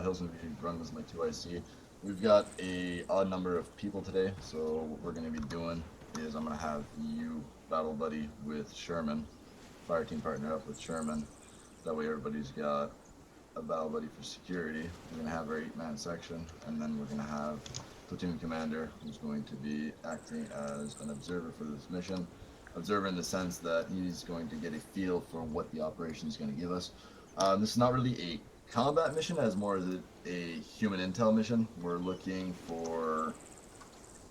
Hilson V, run as my 2IC. We've got a odd number of people today, so what we're going to be doing is I'm going to have you battle buddy with Sherman, fire team partner up with Sherman. That way everybody's got a battle buddy for security. We're going to have our 8-man section, and then we're going to have platoon commander who's going to be acting as an observer for this mission. Observer in the sense that he's going to get a feel for what the operation is going to give us. This is not really a combat mission, as more as a human intel mission. We're looking for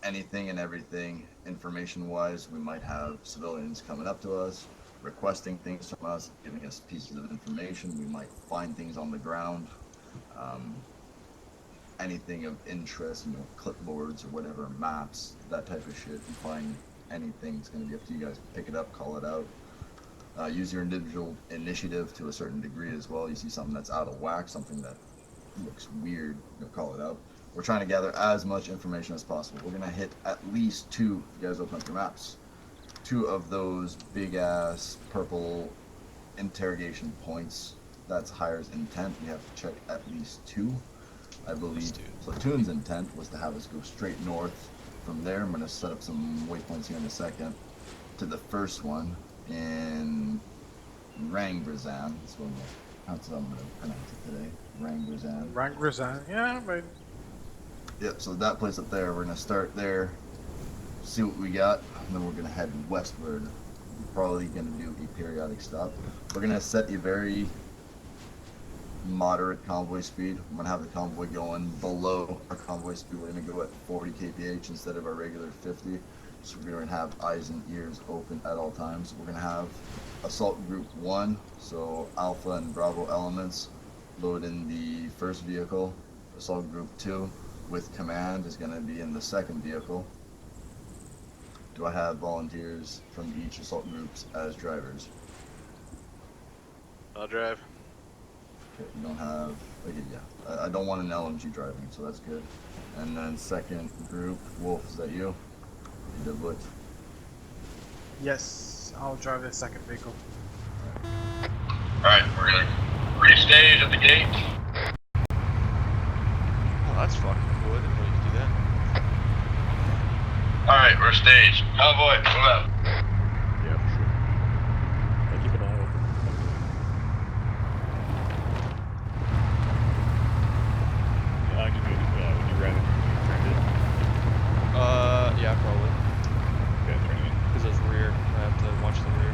anything and everything information-wise. We might have civilians coming up to us, requesting things from us, giving us pieces of information. We might find things on the ground, anything of interest, clipboards or whatever, maps, that type of shit. You find anything, it's going to be up to you guys. Pick it up, call it out. Use your individual initiative to a certain degree as well. You see something that's out of whack, something that looks weird, call it out. We're trying to gather as much information as possible. We're going to hit at least 2, you guys open up your maps, 2 of those big ass purple interrogation points. That's hire's intent. We have to check at least 2. I believe platoon's intent was to have us go straight north. From there, I'm going to set up some waypoints here in a second to the first one in Rangrazan. That's what I'm going to pronounce it today. Rangrazan. Rangrazan, yeah, right. Yep, so that place up there, we're going to start there, see what we got, and then we're going to head westward. We're probably going to do a periodic stop. We're going to set a very moderate convoy speed. I'm going to have the convoy going below our convoy speed. We're going to go at 40 kph instead of our regular 50. So we're going to have eyes and ears open at all times. We're going to have Assault Group 1, so Alpha and Bravo elements, load in the first vehicle. Assault Group 2 with command is going to be in the second vehicle. Do I have volunteers from each assault groups as drivers? I'll drive. Okay, you don't have, okay, yeah. I don't want an LMG driving, so that's good. And then second group, Wolf, is that you? You did what? Yes, I'll drive the second vehicle. Alright, we're gonna restage at the gate. Oh, that's fucking cool. I didn't know you could do that. Alright, we're staged. Convoy, move out. Yeah, for sure. I keep an eye open. Yeah, I can do it. Would you rather turn it? Yeah, probably. Okay, turn it in. Because there's rear. I have to watch the rear.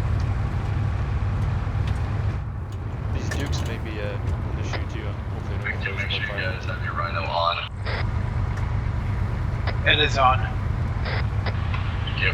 These dukes may be an issue too. Hopefully they Make don't sure you guys have your rhino on. It is on. Thank you.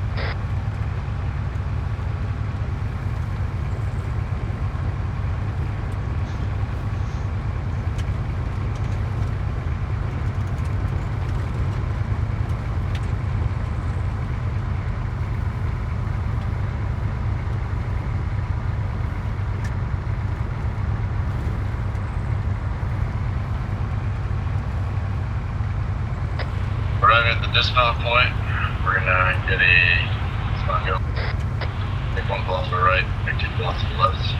Arriving at the dismount point, we're gonna get a spot go. Take 1 block to the right, take 2 blocks to the left.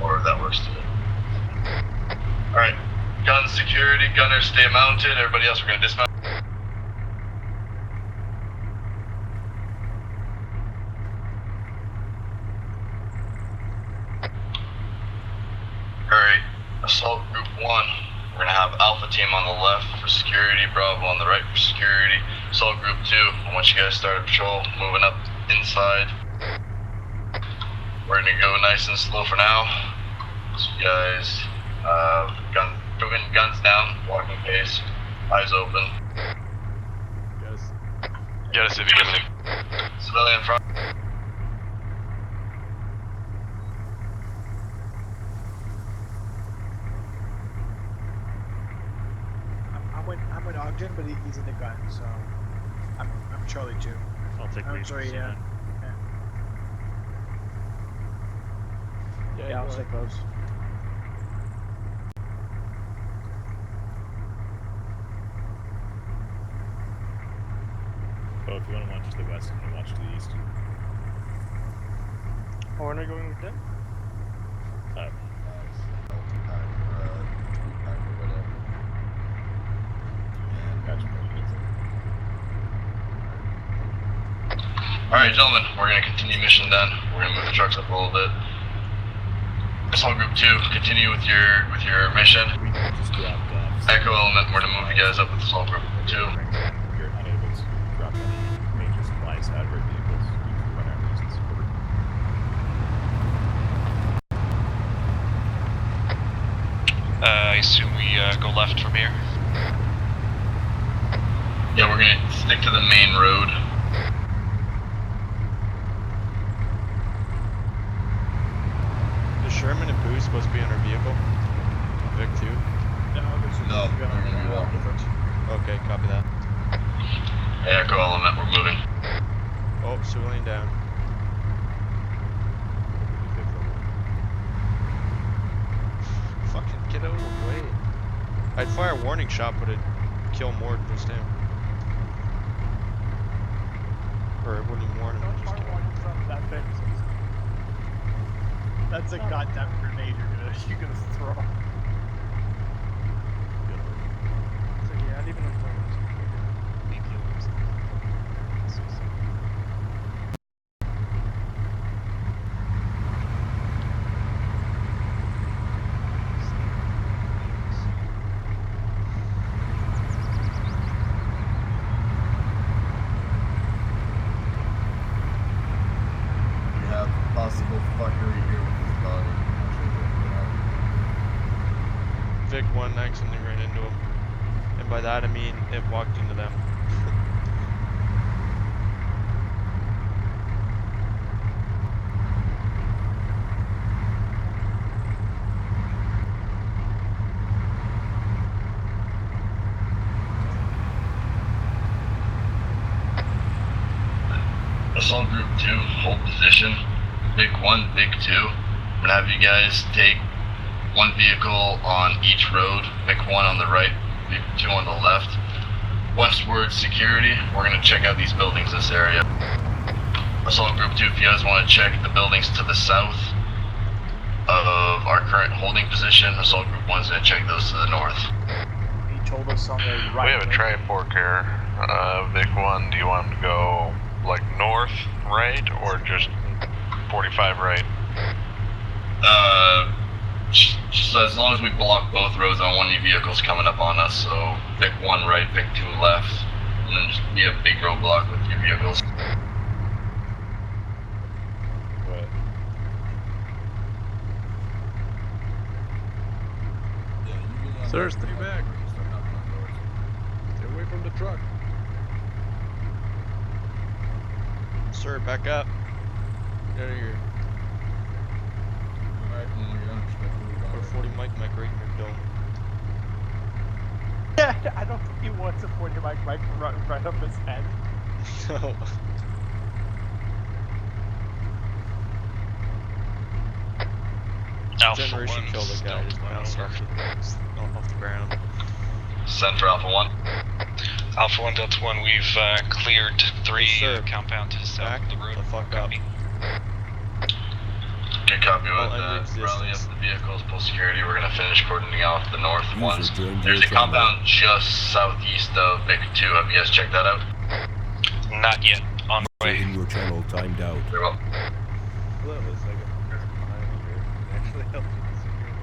Or if that works too. Alright, gun security, gunners stay mounted, everybody else we're gonna dismount. Alright, assault group 1. We're gonna have Alpha team on the left for security, Bravo on the right for security. Assault Group 2, once you guys start a patrol, moving up inside. We're gonna go nice and slow for now. So you guys, guns down, walking pace, eyes open. Yes. Get us if you get me. Civilian front. I'm with Ogden, but he's in the gun, so I'm Charlie too. I'll take I'm lead. sorry, yeah. Yeah, I'll stay close. Oh, if you want to watch to the west, I'm going to watch to the east. Oh, we're not going with them? Alright, gentlemen, we're gonna continue mission then. We're gonna move the trucks up a little bit. Assault Group 2, continue with your mission. We just dropped off. Echo Element, we're gonna move you guys up with Assault Group 2. We're unable to drop any major supplies out of our vehicles due to whatever reasons. I assume we go left from here. Yeah, we're gonna stick to the main road. Is Sherman and Boo supposed to be in our vehicle? Vic too? No, we're gonna be walking. Okay, copy that. Echo Element, we're moving. Oh, civilian down. Fucking get out of the way. I'd fire a warning shot, but it'd kill more than just him. Or it wouldn't even warn him, it'd just kill him. That's a goddamn grenade you're gonna throw. So yeah, I don't even know where it is. We have possible fuckery here with this body. Vic 1 accidentally ran into him. And by that I mean it walked into them. Assault Group 2, hold position. Vic 1, Vic 2. I'm gonna have you guys take one vehicle on each road. Vic 1 on the right, Vic 2 on the left. Once we're at security, we're gonna check out these buildings, this area. Assault Group 2, if you guys wanna check the buildings to the south of our current holding position, Assault Group 1's gonna check those to the north. He told us on the right. We have a tri-fork here. Vic 1, do you want him to go like north, right, or just 45 right? Just as long as we block both roads on one of your vehicles coming up on us, so Vic 1 right, Vic 2 left, and then just be a big roadblock with your vehicles. What? Yeah, you can. Sir, stay back. Stay away from the truck. Sir, back up. Get out of here. Alright, well, you're Put a 40 mic right in your dome. Yeah, I don't think he wants a 40 mic right up his head. No. Generation killed a guy just bounced off the ground. Send for Alpha 1. Alpha 1 Delta 1, we've cleared 3 Sir, compound south back of the road. the fuck up. Good copy with Well, rally up resistance. the vehicles, pull security. We're gonna finish cordoning off the north User ones. joined There's your a channel. compound just southeast of Vic 2. Have you guys checked that out? Not yet. On the way. In your channel timed out. Very well. Hello, it's like a person behind you here. It actually helps you with security.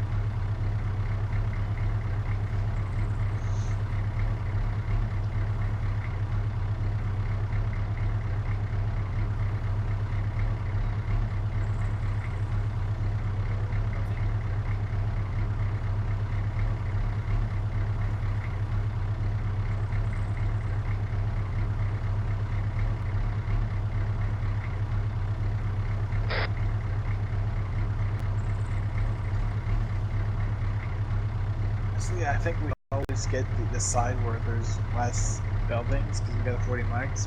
Honestly, I think we always get the side where there's less buildings because we got a 40 mics.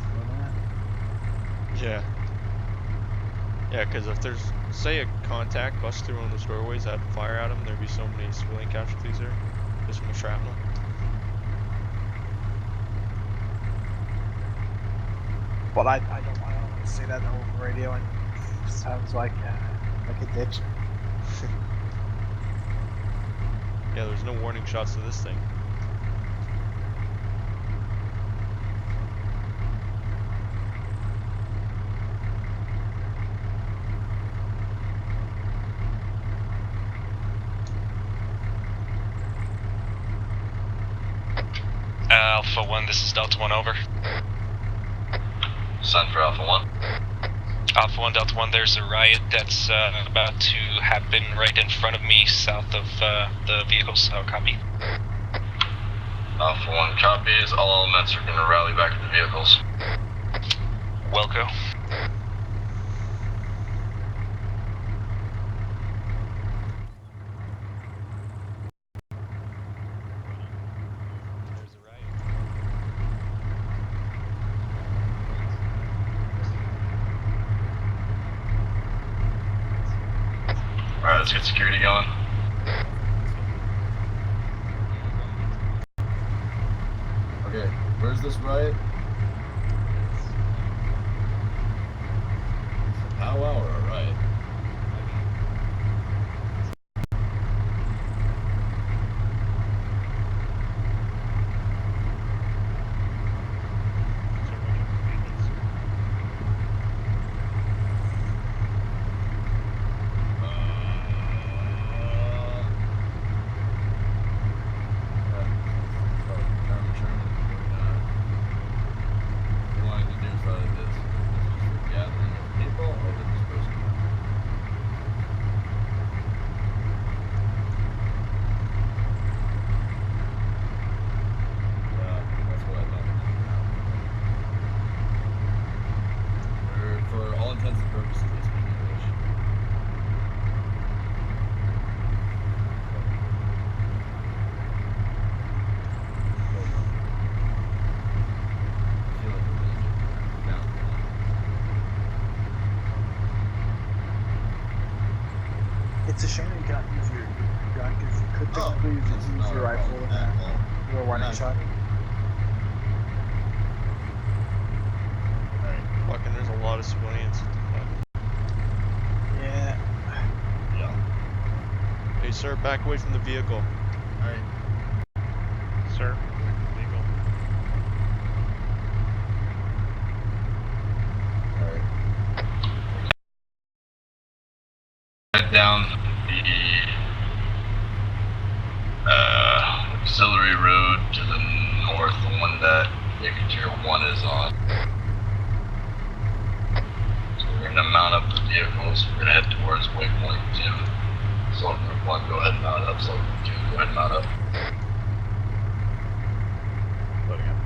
Yeah. Yeah, because if there's, say, a contact bust through one of those doorways, I'd fire at them, there'd be so many civilian casualties there, just from the shrapnel. But I don't want to say that over radio and it sounds like a ditch. Yeah, there's no warning shots to this thing. Alpha 1, this is Delta 1, over. Sun for Alpha 1. Alpha 1, Delta 1, there's a riot that's about to happen right in front of me, south of the vehicles. I'll copy. Alpha 1 copies. All elements are going to rally back to the vehicles. Welco. There's a riot. Alright, let's get security going. Okay, where's this riot? It's a powwow or a riot? It's a shame you can't use your gun because you could technically use your rifle in a warning shot. Fucking, there's a lot of civilians. Yeah. Yeah. Hey, sir, back away from the vehicle. Alright. Sir, away from the vehicle. Alright. Head down the auxiliary road to the north, the one that Brigade 1 is on. So we're going to mount up the vehicles. We're going to head towards waypoint 2. So group 1, go ahead and mount up. So group 2, go ahead and mount up. Loading up.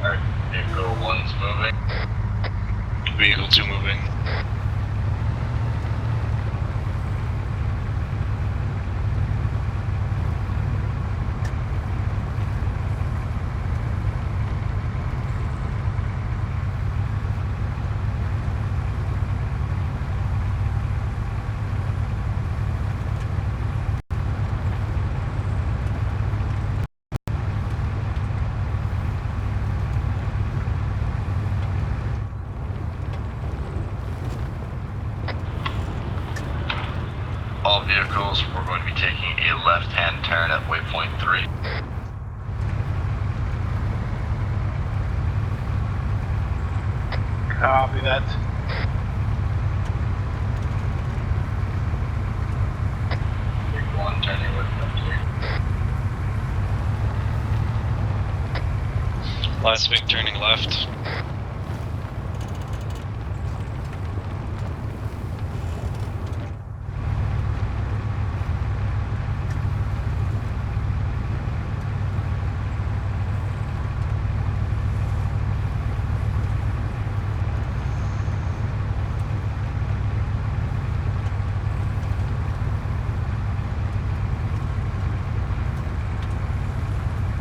Alright, vehicle 1's moving. Vehicle 2 moving. All vehicles, we're going to be taking a left-hand turn at waypoint 3. Copy that. Big 1 turning waypoint 3. Last big turning left.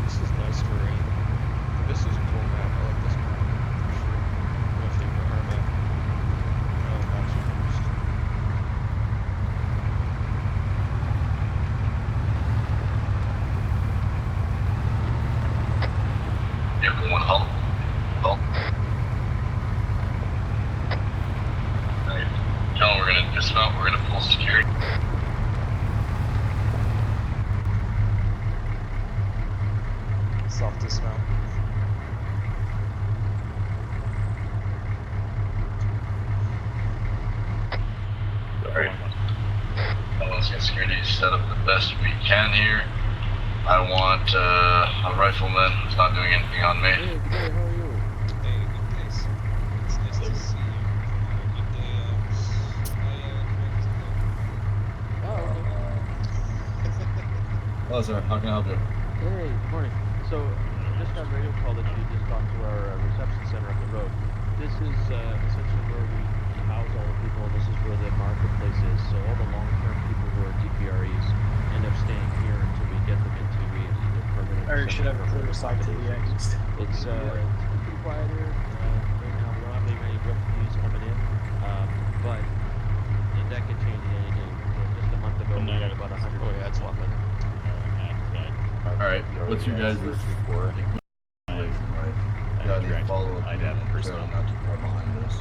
This is nice terrain. This is a cool map. I like this map. For sure. My favorite our map. Maps are used. Vehicle 1, halt. Halt. Alright, John, we're going to dismount. We're going to pull security. self-dismount. Alright. Let's get security set up the best we can here. I want a rifleman who's not doing anything on me. Hey, good day, how are you? Hey, good day, sir. It's nice to see you. Good day, Oh, okay. Hello, sir. How can I help you? Hey, good morning. So, I just got a radio call that you just talked to our reception center up the road. This is essentially where we house all the people, and this is where the marketplace is. So all the long-term people who are DPREs end up staying here until we get them into either permanent Or you should have a clear side to the east. It's pretty quiet here. Right now, we don't have many refugees coming in, but that could change at any day. So just a month ago, we had about 100. Oh yeah, it's a lot better. Alright, what's your guys' got any follow-up I'd have personnel. not too far behind us.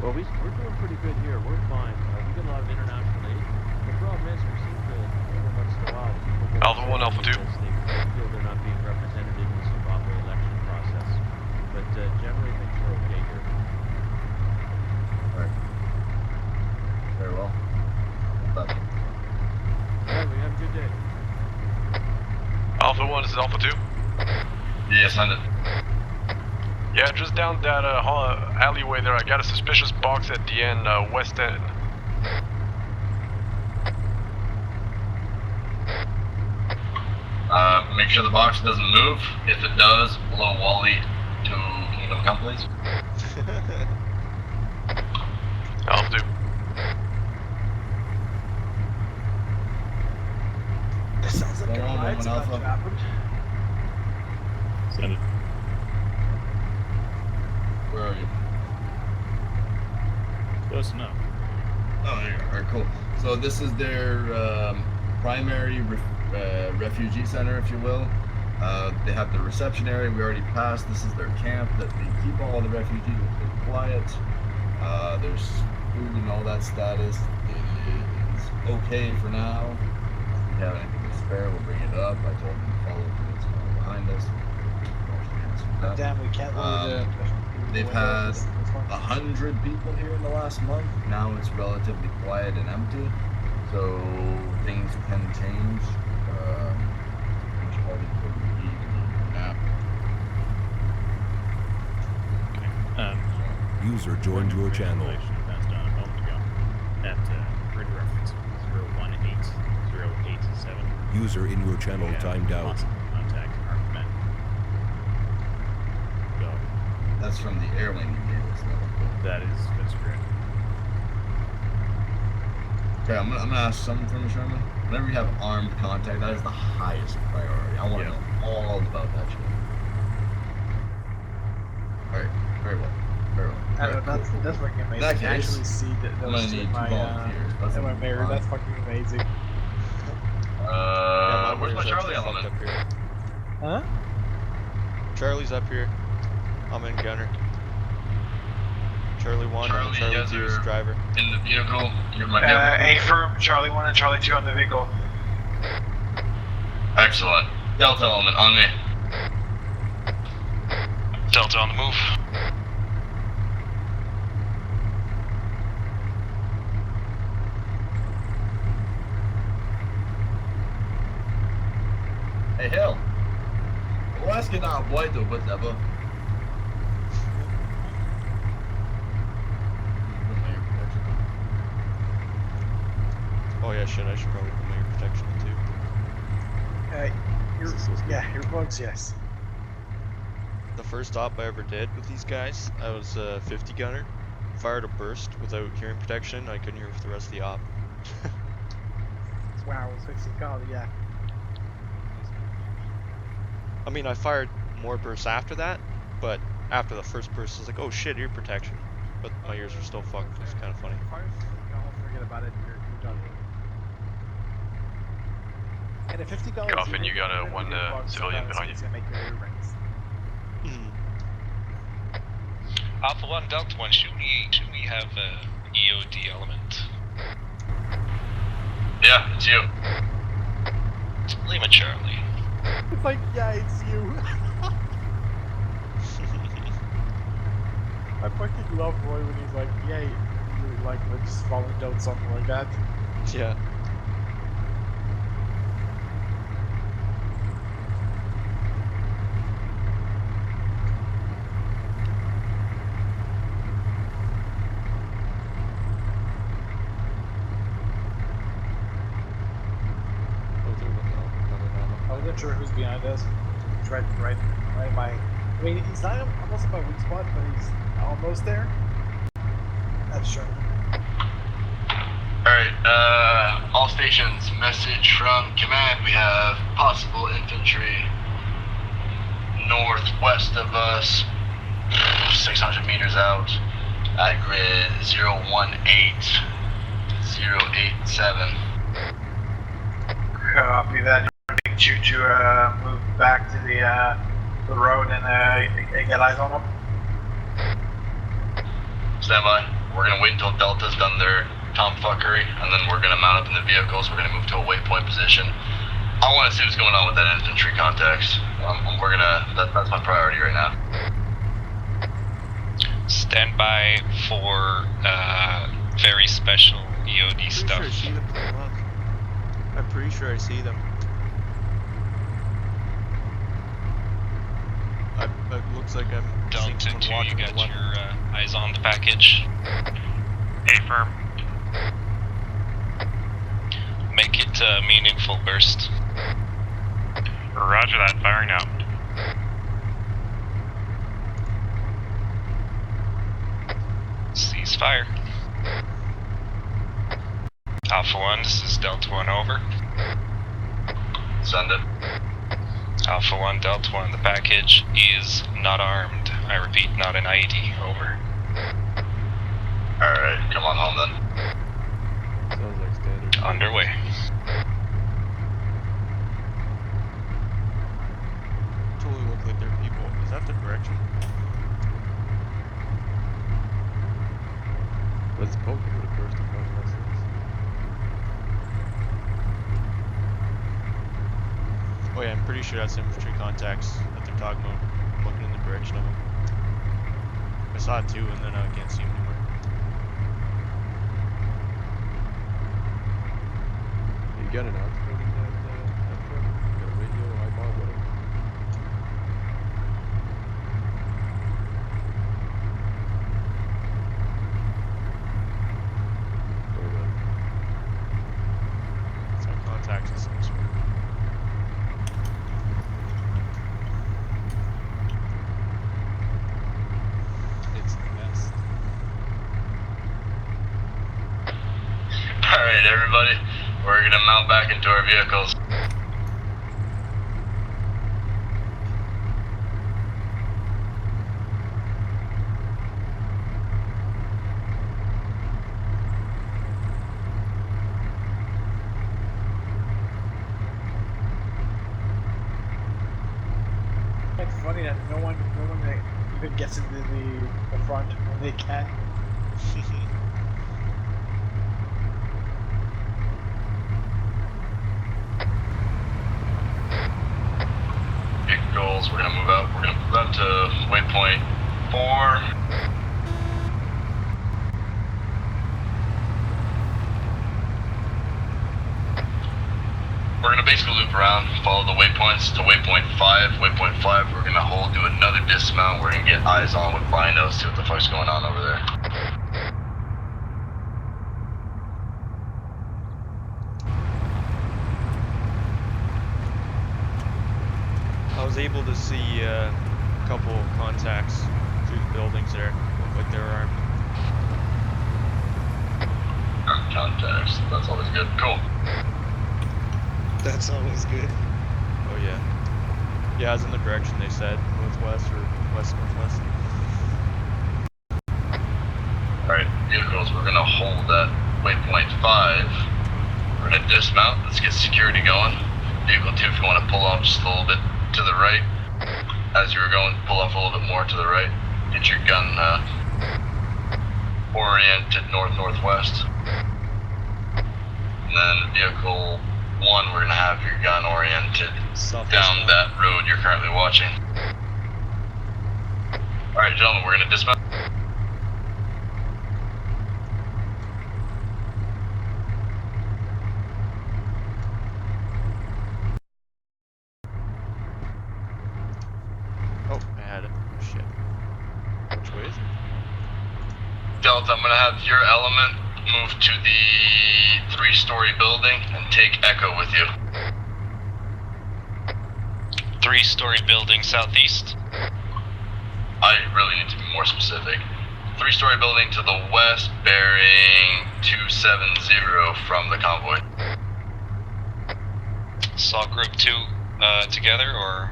Well, we're doing pretty good here. We're fine. We get a lot of international aid. The problem is we seem to, every once in a while, people go Alpha 1, Alpha 2. because they feel they're not being represented in the Zimbabwe election process. But generally, things are okay here. Alright. Very well. All right, we have a good day. Alpha 1, this is Alpha 2. Yes, send it. Yeah, just down that alleyway there, I got a suspicious box at the end, west end. Make sure the box doesn't move. If it does, blow Wally to Kingdom Come, please. Alpha 2. This sounds like Hold a on, riot's one about to Alpha. happen. Send it. Where are you? Close enough. Oh, there you are. Alright, cool. So this is their primary refugee center, if you will. They have the reception area we already passed. This is their camp that they keep all the refugees quiet. There's food and all that status. It is okay for now. If we have anything to spare, we'll bring it up. I told them to follow what's behind us. Damn, we can't really They've had 100 people here in the last month. Now it's relatively quiet and empty, so things can change. Much harder for me now. User joined your channel. Passed on a moment ago. That grid reference 018-087. User in your channel Yeah, timed out. possible contact armed men. So That's from the airline you gave us. that's correct. Okay, I'm gonna ask something from you, Sherman. Whenever you have armed contact, that is the highest priority. I want to know all about that shit. Alright, very well. Very well. I know, Alright, cool. that's fucking amazing. That I case, actually see that I'm gonna those need in two my, volunteers. That's in my mirror. That's fucking amazing. Where's my Charlie Up element? here. Huh? Charlie's up here. I'm in gunner. Charlie 1 Charlie, and Charlie yes, 2 is sir. driver. In the vehicle, you're my A firm, Charlie 1 and Charlie 2 on the vehicle. Excellent. Delta element on me. Delta on the move. Hey, Hill. Voy a es que nada bueno, but never. Oh yeah, shit, I should probably put my ear protection on too. Earplugs, yes. The first op I ever did with these guys, I was a 50 gunner. Fired a burst without hearing protection. I couldn't hear for the rest of the op. Wow, it's fixing God, yeah. I mean, I fired more bursts after that, but after the first burst, I was like, oh shit, ear protection. But my ears are still fucked. It's kind of funny. Forget about it. You're done. And a $50 Coffin, you got one civilian behind you. It's gonna make your ear rings. Alpha 1, Delta 1, should we have a EOD element? Yeah, it's you. Lima Charlie. It's like, yeah, it's you. I fucking love Roy when he's like, yeah, you're like just falling down something like that. Yeah. I wasn't sure who's behind us. Tried right by. I mean, he's not almost at my weak spot, but he's almost there. That's sure. Alright, all stations, message from command. We have possible infantry northwest of us, 600 meters out, at grid 018087. Copy that. Big Chew to move back to the road and get eyes on them. Stand by. We're gonna wait until Delta's done their tomfuckery, and then we're gonna mount up in the vehicles. We're gonna move to a waypoint position. I want to see what's going on with that infantry contacts. That's my priority right now. Stand by for very special EOD stuff. I'm pretty sure I see them. It looks like I'm seeing Delta someone 2, walking you to got the left. your eyes on the package. Affirm. Make it a meaningful burst. Roger that, firing now. Cease fire. Alpha 1, this is Delta 1, over. Send it. Alpha 1, Delta 1, the package is not armed. I repeat, not an IED, over. Alright, come on home then. Sounds like standard. Underway. Totally look like they're people. Is that the direction? Let's poke it with a burst of consciousness. Oh yeah, I'm pretty sure that's infantry contacts that they're talking about. I'm looking in the direction of them. I saw it too, and then I can't see them anymore. You got an activating that truck? You got a radio, iPod, whatever. It's got contacts of some sort. It's the best. Alright, everybody. We're gonna mount back into our vehicles. It's funny that no one even gets into the front when they can. Vehicles, we're gonna move out. We're gonna move out to waypoint 4. We're gonna basically loop around, follow the waypoints to waypoint 5. Waypoint 5, we're gonna hold, do another dismount. We're gonna get eyes on with binos, see what the fuck's going on over there. I was able to see a couple contacts through the buildings there. Looked like they were armed. Contacts, that's always good. Cool. That's always good. Oh yeah. Yeah, I was in the direction they said, northwest or west-northwest. Alright, vehicles, we're gonna hold at waypoint 5. We're gonna dismount, let's get security going. Vehicle 2, if you wanna pull off just a little bit to the right. As you were going, pull off a little bit more to the right. Get your gun oriented north-northwest. And then vehicle 1, we're gonna have your gun oriented down that road you're currently watching. Alright, gentlemen, we're gonna dismount. Oh, I had it. Shit. Which way is it? Delta, I'm gonna have your element move to the 3-story building and take Echo with you. 3-story building southeast. I really need to be more specific. 3-story building to the west, bearing 270 from the convoy. Saw group 2 together, or?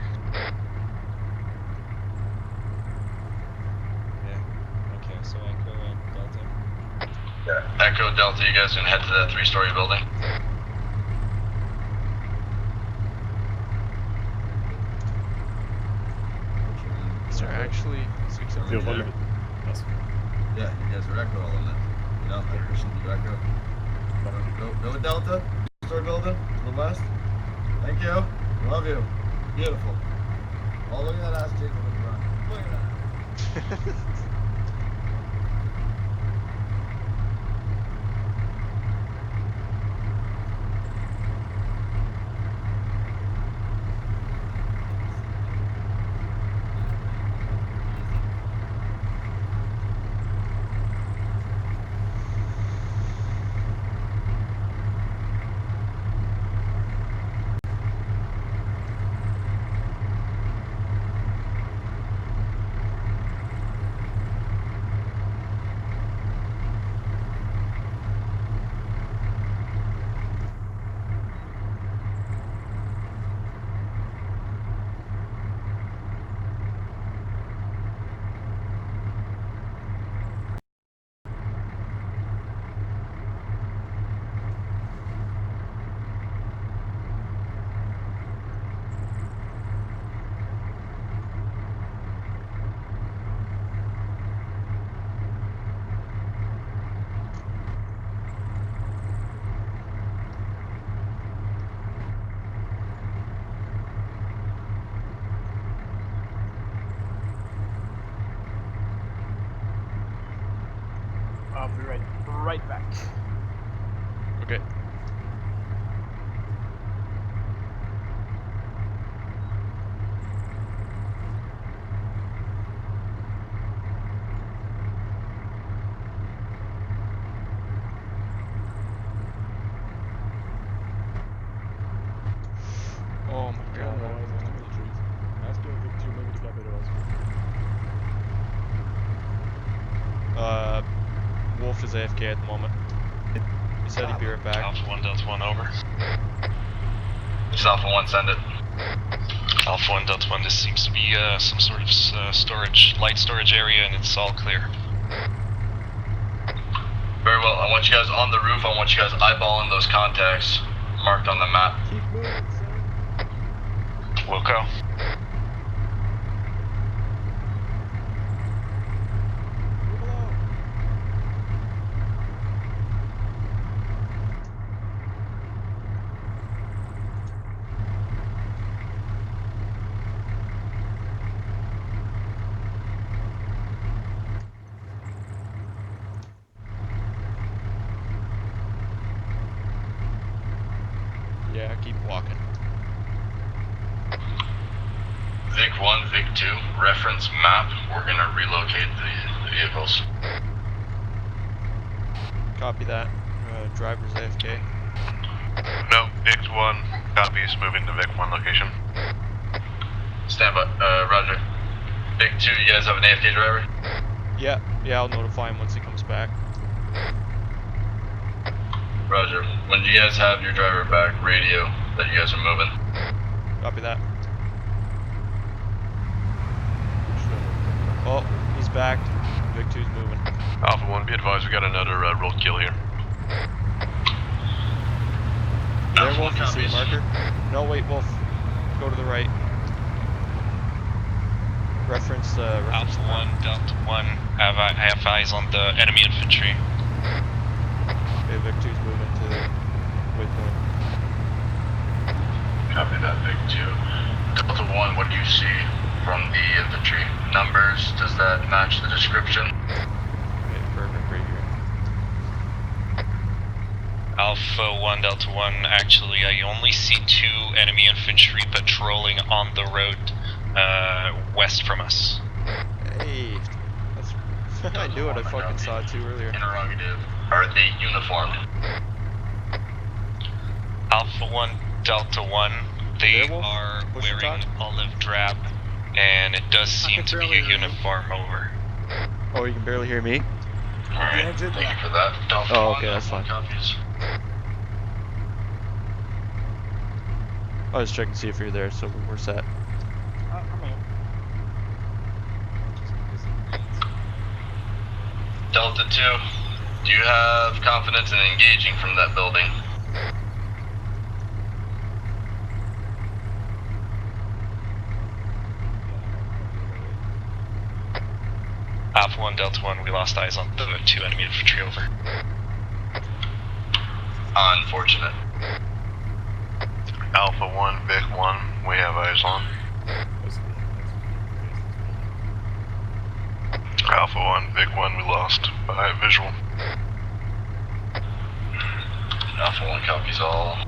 Yeah. Okay, so Echo and Delta. Yeah. Echo, Delta, you guys can head to that 3-story building. Is there actually 6 Feel Yeah. free. Yes. Yeah, you guys are Echo element. You know, like Christian, you Echo. Go with Delta. Store building to the west. Thank you. Love you. Beautiful. Oh, look at that ass jiggle when you run. Look at that. I'll be right back. Okay. Oh my god. Wolf is AFK at the moment. He said he'd be right back. Alpha 1, Delta 1, over. Just Alpha 1, send it. Alpha 1, Delta 1, this seems to be some sort of storage, light storage area, and it's all clear. Very well, I want you guys on the roof, I want you guys eyeballing those contacts marked on the map. Keep moving, sir. Wilco. Move along. Yeah, keep walking. Vic 1, Vic 2, reference map, we're gonna relocate the vehicles. Copy that. Driver's AFK. No, Vic 1 copies, moving to Vic 1 location. Stand by, roger. Vic 2, you guys have an AFK driver? Yeah, I'll notify him once he comes back. Roger. When you guys have your driver back, radio that you guys are moving. Copy that. Oh, he's back. Vic 2's moving. Alpha 1, be advised, we got another roadkill here. You there, Wolf? You see the marker? No, wait, Wolf. Go to the right. Reference Alpha 1, Delta 1, I have eyes on the enemy infantry. Okay, Vic 2's moving to waypoint. Copy that, Big 2. Delta 1, what do you see from the infantry? Numbers, does that match the description? Okay, perfect, right here. Alpha 1, Delta 1, actually I only see 2 enemy infantry patrolling on the road west from us. Hey, that's I knew it. I fucking saw it too earlier. Interrogative. Are they uniformed? Alpha 1, Delta 1, they Werewolf? are Push and wearing talk? olive drab, and it does seem can to be barely a hear you. uniform over. Oh, you can barely hear me? Alright, engine, thank yeah. you for that. Delta Oh, 1, okay, that's Alpha 1 fine. copies. I was checking to see if you're there, so we're set. I'm on. Just because it reads Delta 2, do you have confidence in engaging from that building? Alpha 1, Delta 1, we lost eyes on the 2 enemy infantry over. Unfortunate. Alpha 1, Vic 1, we have eyes on. Alpha 1, Vic 1, we lost by visual. Alpha 1 copies all.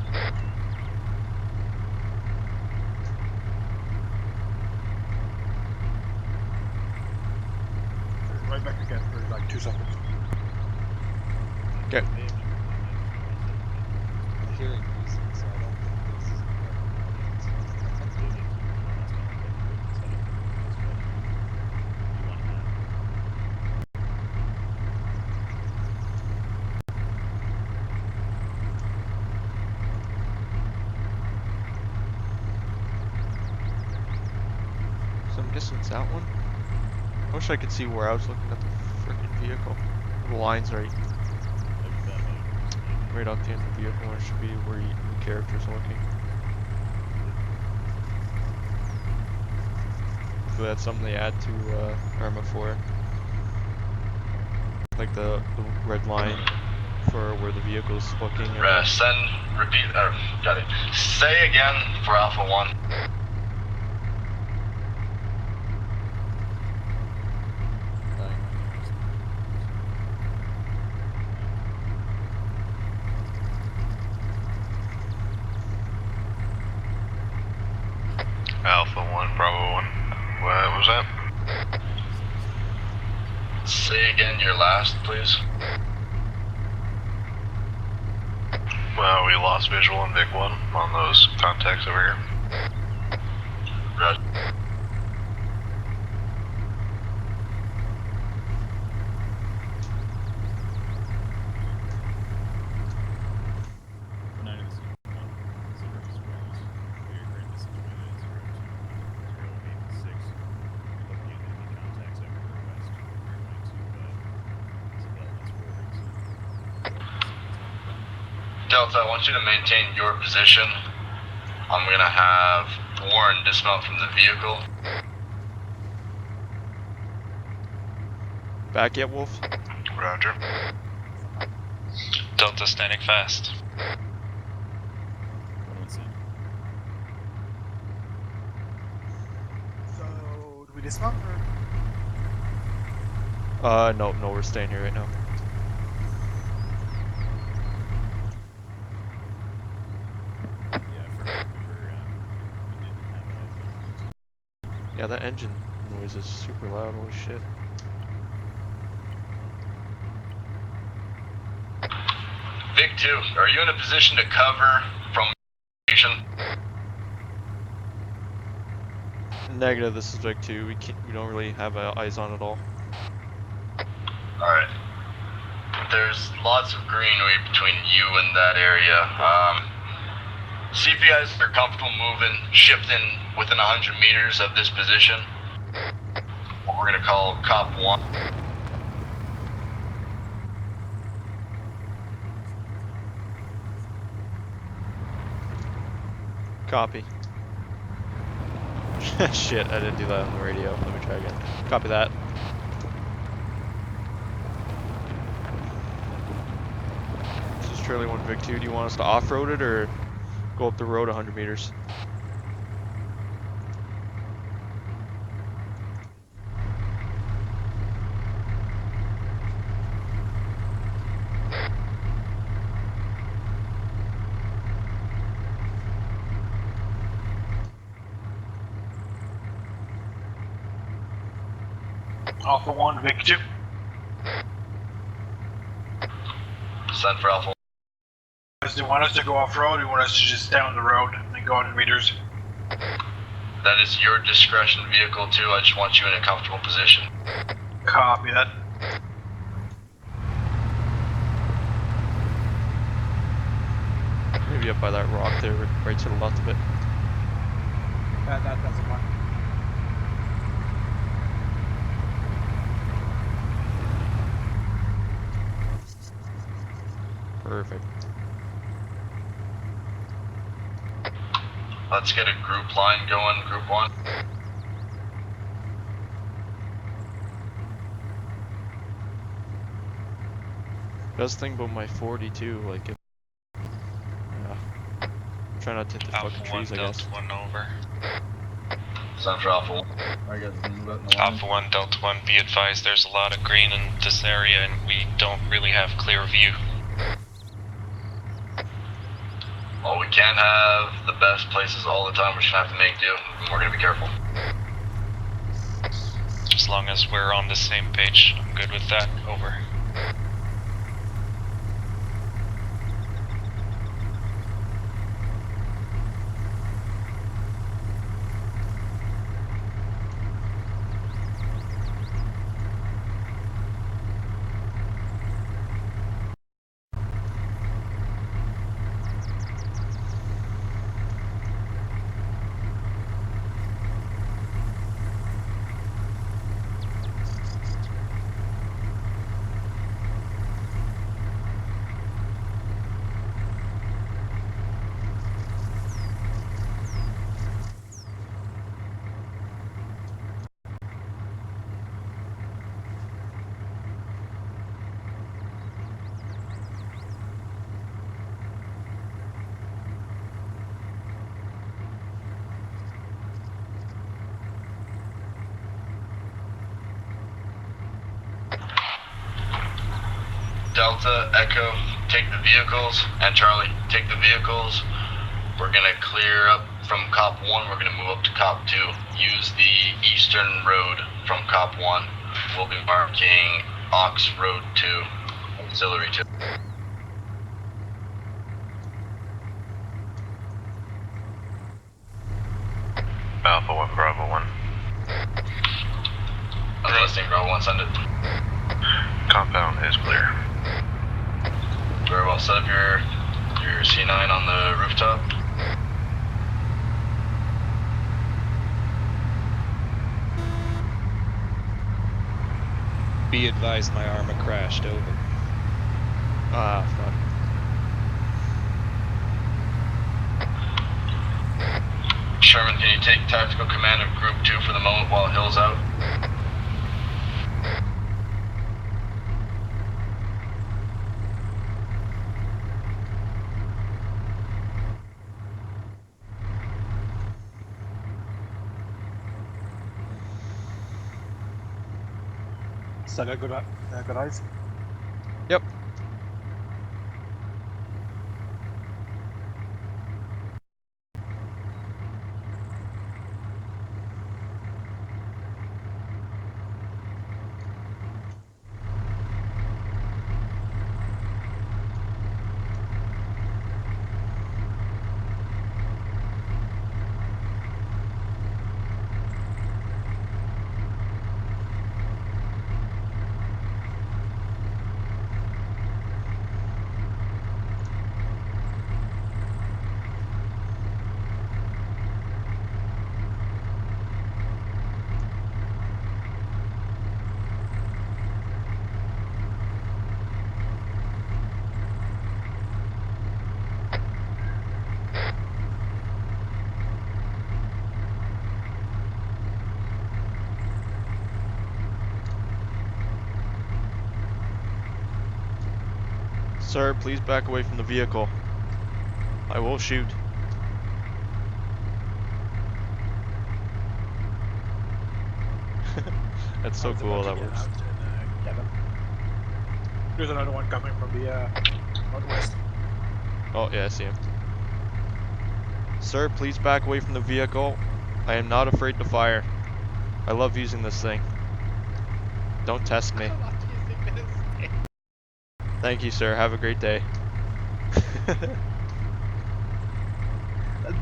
Right back again for like 2 seconds. Okay. I'm hearing music, so I don't think this is So I'm guessing it's that one? I wish I could see where I was looking at the freaking vehicle. The line's right off the end of the vehicle, and it should be where the character's looking. Hopefully that's something they add to Arma 4. Like the red line for where the vehicle's looking. Got it. Say again for Alpha 1. Alpha 1, Bravo 1. What was that? Say again your last, please. Well, we lost visual on Vic 1 on those contacts over here. Roger. Delta, I want you to maintain your position. I'm gonna have Warren dismount from the vehicle. Back yet, Wolf? Roger. Delta standing fast. So, do we dismount or? No, we're staying here right now. Yeah, that engine noise is super loud, holy shit. Vic 2, are you in a position to cover from station? Negative, this is Vic 2. We don't really have eyes on at all. Alright. There's lots of greenery between you and that area. See if you guys are comfortable moving, shifting within 100 meters of this position. What we're gonna call Cop 1. Copy. Shit, I didn't do that on the radio. Let me try again. Copy that. This is Charlie 1 Vic 2. Do you want us to off-road it or go up the road 100 meters? Alpha 1, Vic 2. Send for Alpha 1. Do you want us to go off-road, or do you want us to just stay on the road and go 100 meters? That is your discretion, vehicle 2. I just want you in a comfortable position. Copy that. Maybe up by that rock there, right to the left of it. That's a fine. Perfect. Let's get a group line going, group 1. Best thing about my 42, like, yeah. Try not to hit the Alpha fucking 1, trees, I Delta guess. 1 over. Send for Alpha 1. Alright guys, move out in the line. Alpha 1, Delta 1, be advised there's a lot of green in this area and we don't really have clear view. Well, we can't have the best places all the time. We're just gonna have to make do, and we're gonna be careful. As long as we're on the same page, I'm good with that. Over. Delta, Echo, take the vehicles, and Charlie, take the vehicles. We're gonna clear up from Cop 1, we're gonna move up to Cop 2. Use the eastern road from Cop 1. We'll be marking Ox Road 2, Auxiliary 2. Alpha 1, Bravo 1. I'm listening, Bravo 1, send it. Compound is clear. Very well, set up your C9 on the rooftop. Be advised, my armor crashed. Over. Ah, fuck. Sherman, can you take tactical command of Group 2 for the moment while Hill's out? So good eyes. Yep. Sir, please back away from the vehicle. I will shoot. That's so cool that works. There's another one coming from the northwest. Oh, yeah, I see him. Sir, please back away from the vehicle. I am not afraid to fire. I love using this thing. Don't test me. I'm not using this. Thank you, sir. Have a great day.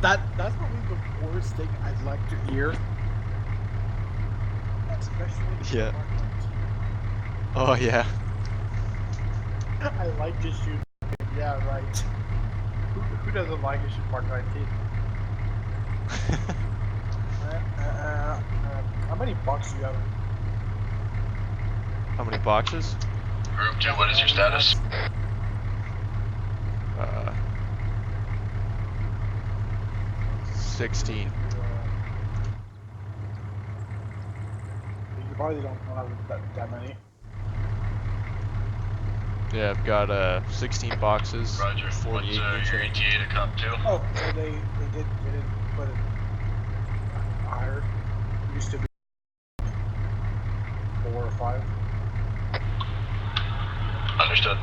That's probably the worst thing I'd like to hear. Especially Yeah. Mark 19. Oh yeah. I like to shoot. Yeah, right. Who doesn't like to shoot Mark 19? How many bucks do you have? How many boxes? Group 2, what is your status? 16. You probably don't have that many. Yeah, I've got 16 boxes. Roger. 48 What's your neutral. ETA to Cup 2? Oh, so they did put it higher. Used to be 4 or 5. Understood.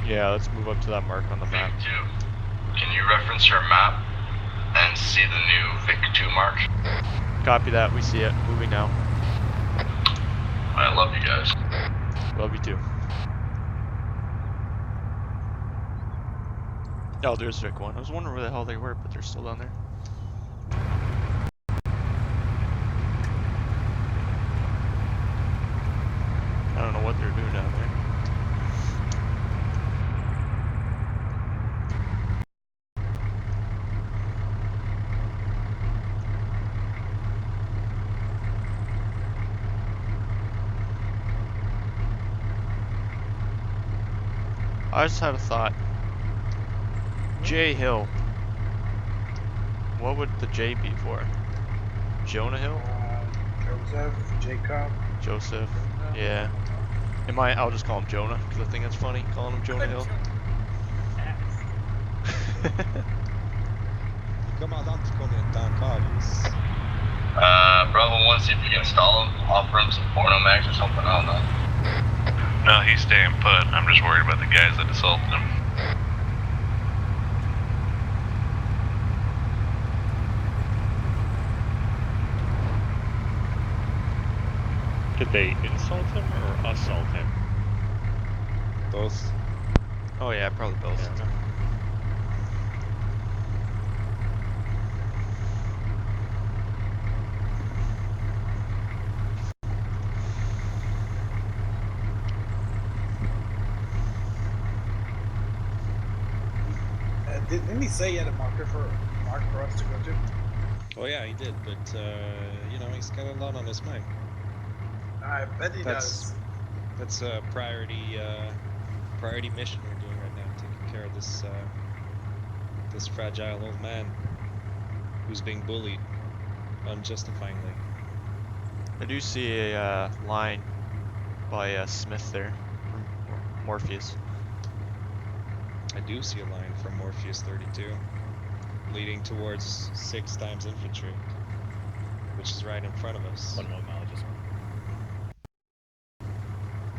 Yeah, let's move up to that mark on the map. Vic 2, can you reference your map and see the new Vic 2 mark? Copy that. We see it. Moving now. I love you guys. Love you too. Oh, there's Vic 1. I was wondering where the hell they were, but they're still down there. I don't know what they're doing down there. I just had a thought. J Hill. What would the J be for? Jonah Hill? Joseph, Jacob. Joseph. Jonah. Yeah. I'll just call him Jonah, because I think that's funny, calling him Jonah Hill. Commandant kommer inte anklagas. Bravo 1, see if you can install him, offer him some porno mags or something, I don't know. No, he's staying put. I'm just worried about the guys that assaulted him. Did they insult him or assault him? Both. Oh yeah, probably both. Yeah. Didn't he say he had a mark for us to go to? Oh yeah, he did, but you know, he's got a lot on his mind. I bet he does. That's a priority mission we're doing right now, taking care of this this fragile old man who's being bullied unjustifiably. I do see a line by Smith there, from Morpheus. I do see a line from Morpheus 32 leading towards 6 times infantry, which is right in front of us. One moment, I'll just...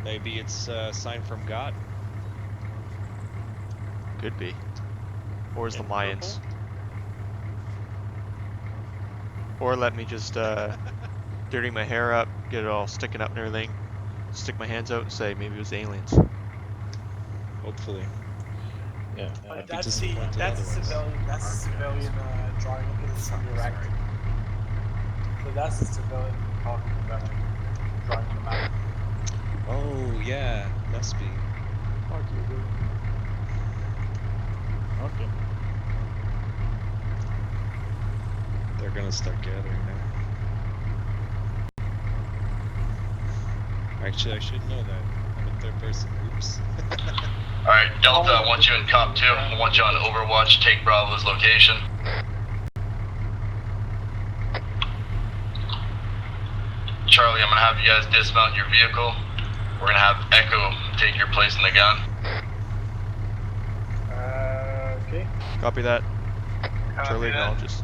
Maybe it's a sign from God. Could be. Or is the Mayans. purple? Or let me just dirty my hair up, get it all sticking up and everything, stick my hands out and say maybe it was aliens. Hopefully. Yeah, I'd be That's a disappointed civilian. otherwise. That's a civilian drawing it. It's indirect. So that's a civilian talking to them and drawing the map. Oh yeah, must be. Fuck you, dude. Okay. They're gonna start gathering now. Actually, I should know that. I'm in third person. Oops. Alright, Delta, I want you in Cop 2. I want you on Overwatch, take Bravo's location. Charlie, I'm gonna have you guys dismount your vehicle. We're gonna have Echo take your place in the gun. Okay. Copy that. Copy Charlie that. acknowledges.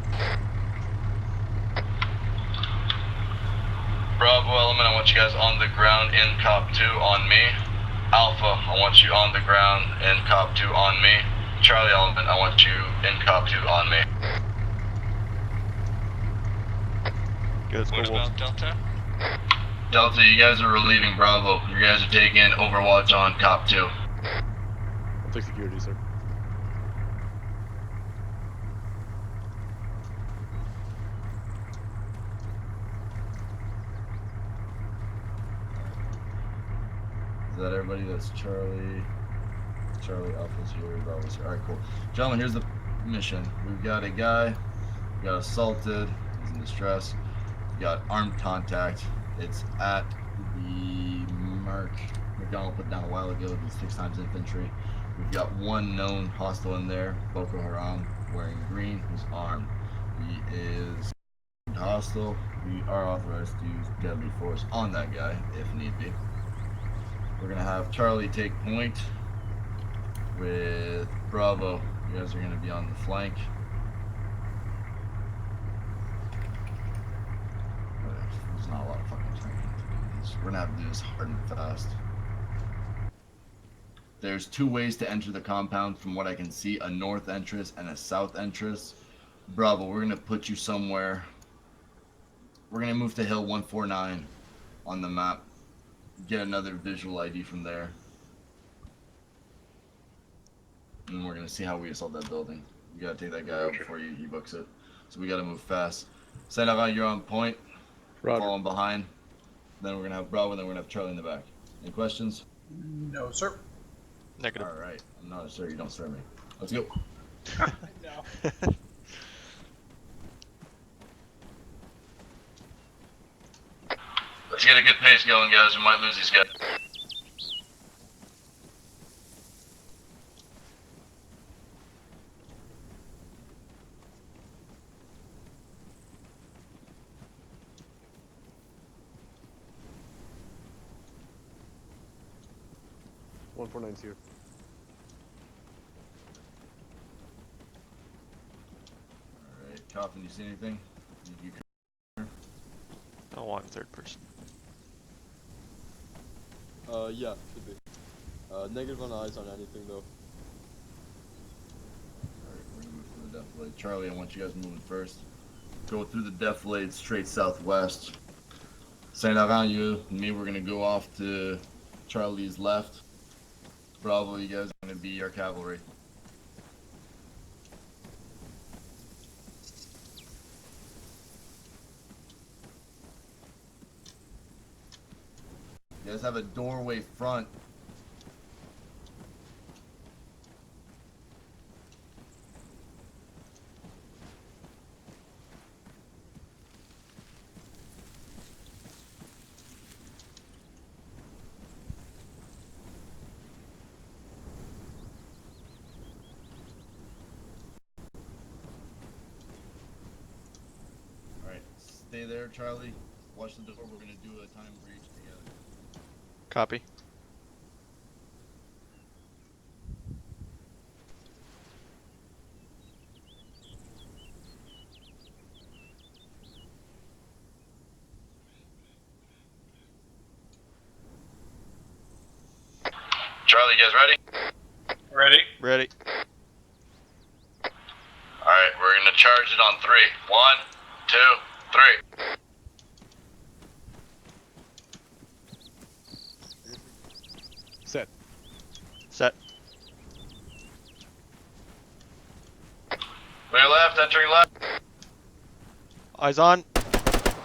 Bravo element, I want you guys on the ground in Cop 2 on me. Alpha, I want you on the ground in Cop 2 on me. Charlie element, I want you in Cop 2 on me. Okay, let's go What Wolves. about Delta? Delta, you guys are relieving Bravo. You guys are taking Overwatch on Cop 2. I'll take security, sir. Is that everybody? That's Charlie. Charlie Alpha's here, Bravo's here. Alright, cool. Gentlemen, here's the mission. We've got a guy, we got assaulted, he's in distress. We got armed contact. It's at the mark McDonald put down a while ago. He's 6 times infantry. We've got one known hostile in there, Boko Haram, wearing green, who's armed. He is hostile. We are authorized to use deadly force on that guy if need be. We're gonna have Charlie take point with Bravo. You guys are gonna be on the flank. There's not a lot of fucking training to do this. We're gonna have to do this hard and fast. There's 2 ways to enter the compound from what I can see, a north entrance and a south entrance. Bravo, we're gonna put you somewhere. We're gonna move to Hill 149 on the map. Get another visual ID from there. And we're gonna see how we assault that building. We gotta take that guy out before he books it. So we gotta move fast. Saint Laurent, you're on point. Roger. Following behind. Then we're gonna have Bravo, then we're gonna have Charlie in the back. Any questions? No, sir. Negative. Alright. I'm not sure you don't serve me. Let's go. No. Let's get a good pace going, guys. We might lose these guys. .149's here. Alright. Coffin, you see anything? You I don't want third person. Yeah, should be. Negative on eyes on anything though. Alright, we're gonna move through the defilade. Charlie, I want you guys moving first. Go through the defilade straight southwest. Saint Laurent, you and me, we're gonna go off to Charlie's left. Bravo, you guys are gonna be our cavalry. You guys have a doorway front. Alright, stay there, Charlie. Watch the door. We're gonna do a time breach together. Copy. Charlie, you guys ready? Ready? Ready. Alright, we're gonna charge it on 3. 1, 2, 3. Set. Set. Clear left, entering left. Eyes on.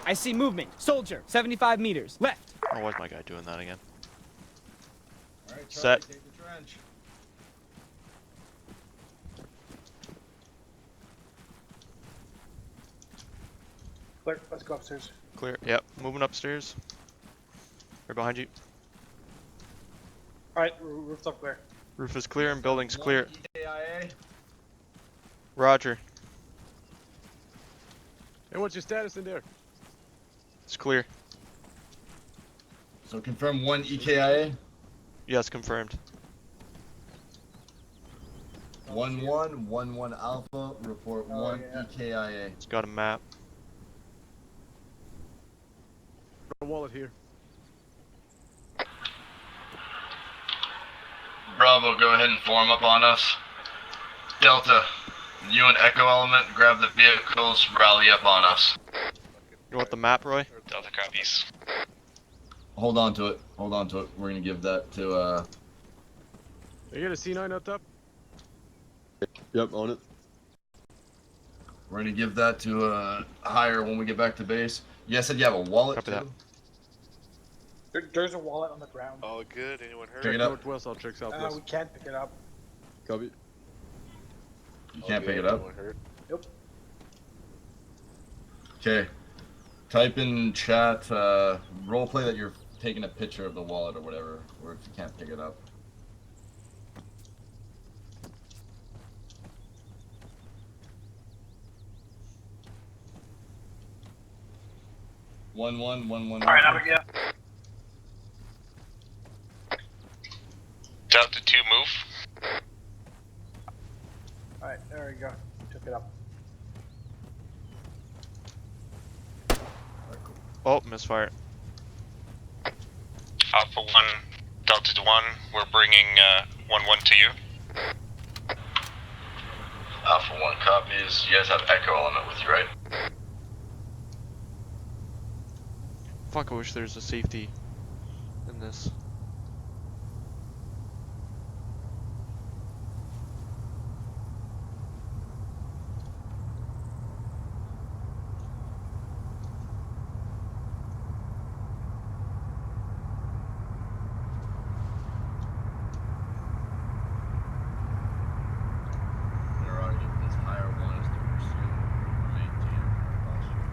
I see movement. Soldier, 75 meters. Left. Oh, why's my guy doing that again? Alright, Charlie, Set. take the trench. Clear. Let's go upstairs. Clear. Yep. Moving upstairs. Right behind you. Alright, rooftop clear. Roof is clear and building's clear. EKIA. Roger. Hey, what's your status in there? It's clear. So confirm 1 EKIA. Yes, confirmed. 1-1, 1-1 Alpha. Report 1 yeah. EKIA. It's got a map. a wallet here. Bravo, go ahead and form up on us. Delta, you and Echo Element, grab the vehicles, rally up on us. You want the map, Roy? Delta copies. Hold on to it. Hold on to it. We're gonna give that to You got a C9 up top? Yep, on it. we're gonna give that to Hire when we get back to base. You guys said you have a wallet Copy too? that. There's a wallet on the ground. All good. Anyone hurt? Pick it up. Northwest, I'll check southwest. We can't pick it up. Copy. You can't pick it up? Anyone hurt? Nope. Okay. Type in chat, roleplay that you're taking a picture of the wallet or whatever, or if you can't pick it up. One. Alright, now we go. Delta 2, move. Alright, there we go. Took it up. Oh, misfire. Alpha 1, Delta 1, we're bringing 1-1 to you. Alpha 1 copies. You guys have Echo Element with you, right? Fuck, I wish there's a safety in this.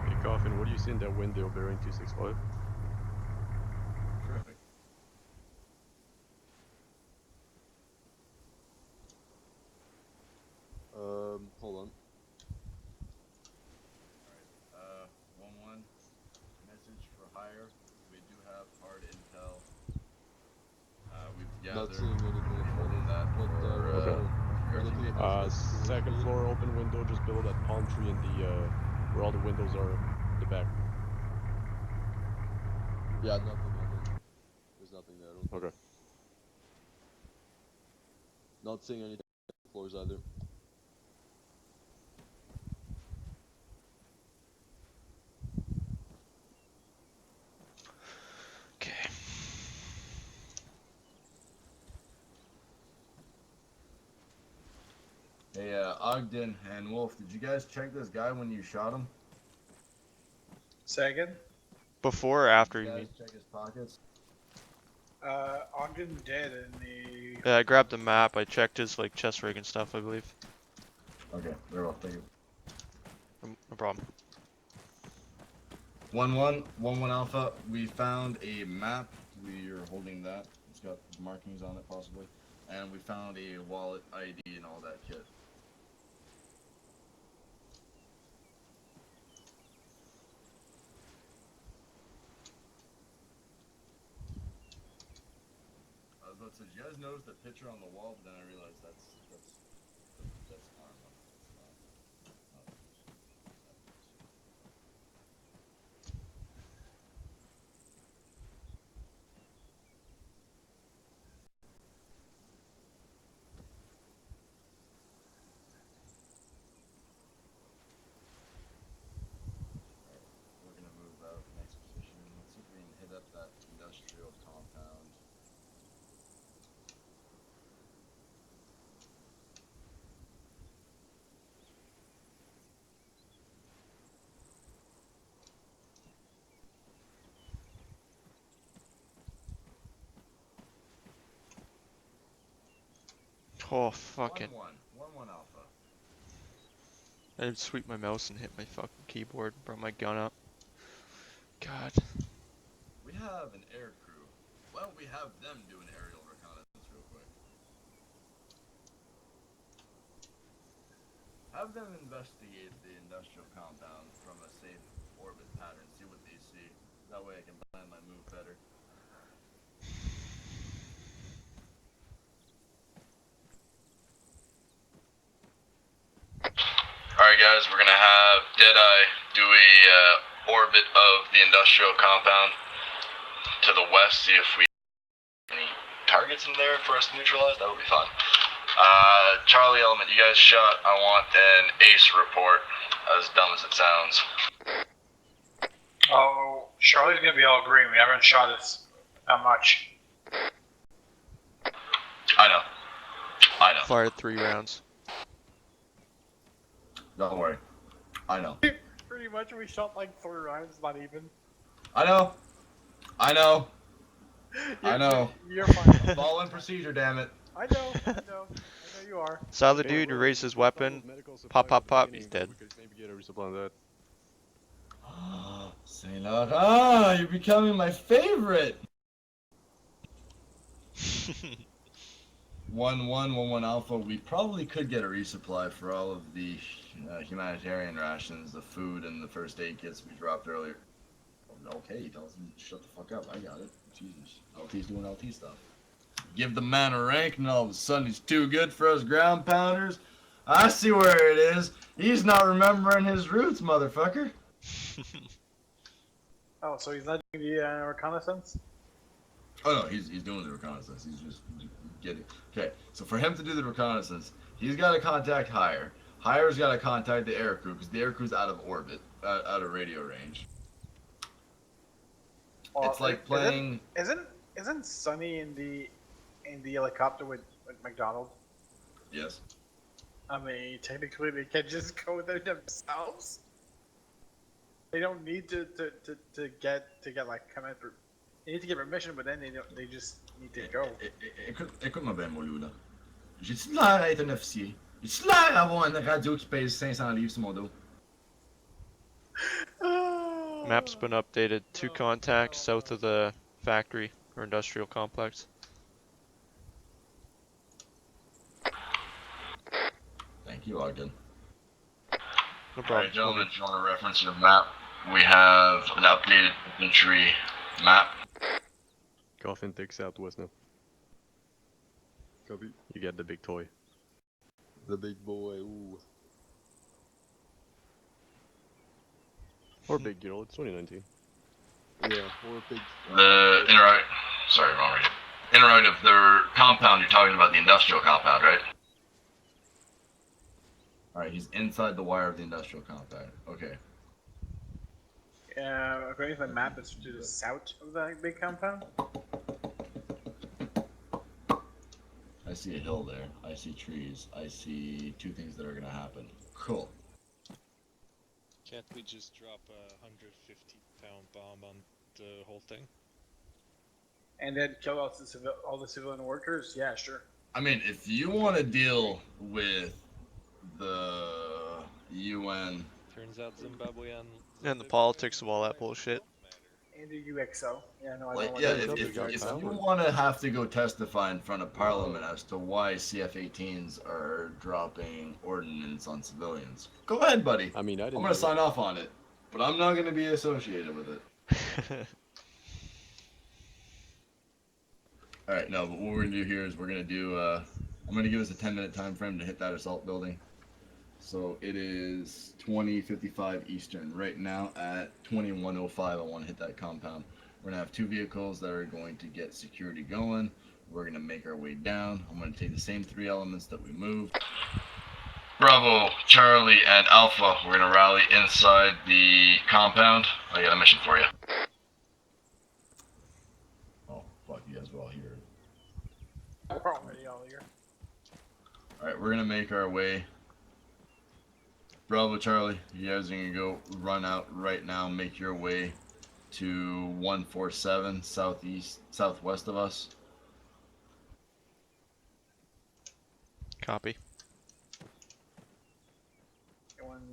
Hey, Coffin, what do you see in that window bearing 265? Terrific. Hold on. Alright, 1-1. Message for Hire. We do have hard intel. We've gathered. Not seeing anything. Holding that But, for second floor open window just below that palm tree in the, where all the windows are, the back. Yeah, nothing. There's nothing there. I don't think. Okay. Not seeing anything on the floors either. Okay. Hey, Ogden and Wolf, did you guys check this guy when you shot him? Say again? Before or after, Did you you mean? guys check his pockets? Ogden did, and the... Yeah, I grabbed the map, I checked his, like, chest rig and stuff, I believe. Okay, very well, thank you. No problem. 1-1 Alpha, we found a map. We are holding that. It's got markings on it, possibly. And we found a wallet, ID, and all that kit. I was about to say, did you guys notice the picture on the wall? But then I realized that's Arma. We're gonna move out next position. Let's see if we can hit up that industrial compound. Oh, fucking. 1-1 Alpha. I didn't sweep my mouse and hit my fucking keyboard, brought my gun up. God. We have an air crew. Why don't we have them do an aerial reconnaissance real quick? Have them investigate the industrial compound from a safe orbit pattern, see what they see. That way I can plan my move better. Alright guys, we're gonna have Deadeye do a orbit of the industrial compound. to the west, see if we have any targets in there for us to neutralize. That would be fun. Charlie Element, you guys shot. I want an ace report, as dumb as it sounds. Oh, Charlie's gonna be all green. We haven't shot it that much. I know. Fired 3 rounds. Don't worry. I know. Pretty much, we shot like 3 rounds, not even. I know. I know. I know. You're fine. Follow in procedure, damn it. I know you are. Saw the dude who raised his weapon. Pop, pop, pop. He's dead. We could maybe get a resupply on that. Saint Laurent, you're becoming my favorite. 1-1-1-1 Alpha. We probably could get a resupply for all of the humanitarian rations, the food, and the first aid kits we dropped earlier. Okay, he tells him shut the fuck up. I got it. Jesus, LT's doing LT stuff. Give the man a rank, and all of a sudden he's too good for us ground pounders. I see where it is. He's not remembering his roots, motherfucker. Oh, so he's not doing the reconnaissance? Oh no, he's doing the reconnaissance. He's just getting. Okay, so for him to do the reconnaissance, he's got to contact Hire. Hire's got to contact the air crew because the air crew's out of orbit, out of radio range. Well, it's like playing. Isn't Sonny in the helicopter with McDonald? Yes. I mean, technically they can just go there themselves. They don't need to get like command. They need to get permission, but then they just need to go. Écoute-moi bien, mon loup, là. J'ai-tu l'air d'être un officier? J'ai-tu l'air d'avoir une radio qui pèse 500 livres sur mon dos? Map's been updated. 2 contacts south of the factory or industrial complex. Thank you, Ogden. No problem. Alright, gentlemen, if you want to reference your map, we have an updated infantry map. Coffin takes southwest now. Copy. You get the big toy. The big boy, ooh. Or big girl, it's 2019. Yeah, or big. The inner, sorry, wrong radio. Inner right of their compound, you're talking about the industrial compound, right? Alright, he's inside the wire of the industrial compound. Okay. According to the map, it's to the south of the big compound. I see a hill there. I see trees. I see 2 things that are gonna happen. Cool. Can't we just drop a 150-pound bomb on the whole thing? And then kill all the civilian workers? Yeah, sure. I mean, if you want to deal with the UN Turns out Zimbabwean And the politics of all that bullshit. And the UXO. Yeah, no, I like, don't want yeah, to if you want to have to go testify in front of Parliament as to why CF-18s are dropping ordnance on civilians, go ahead, buddy. I mean, I'm going to sign off on it, but I'm not going to be associated with it. Alright, no, but what we're going to do here is we're going to do, I'm going to give us a 10-minute time frame to hit that assault building. So it is 20:55 Eastern. Right now at 21:05, I want to hit that compound. We're going to have 2 vehicles that are going to get security going. We're going to make our way down. I'm going to take the same 3 elements that we moved. Bravo, Charlie, and Alpha, we're going to rally inside the compound. I got a mission for you. Oh, fuck, you guys were all here. We're already all here. Alright, we're going to make our way. Bravo, Charlie, you guys are going to go run out right now, make your way to 147 southwest of us. Copy.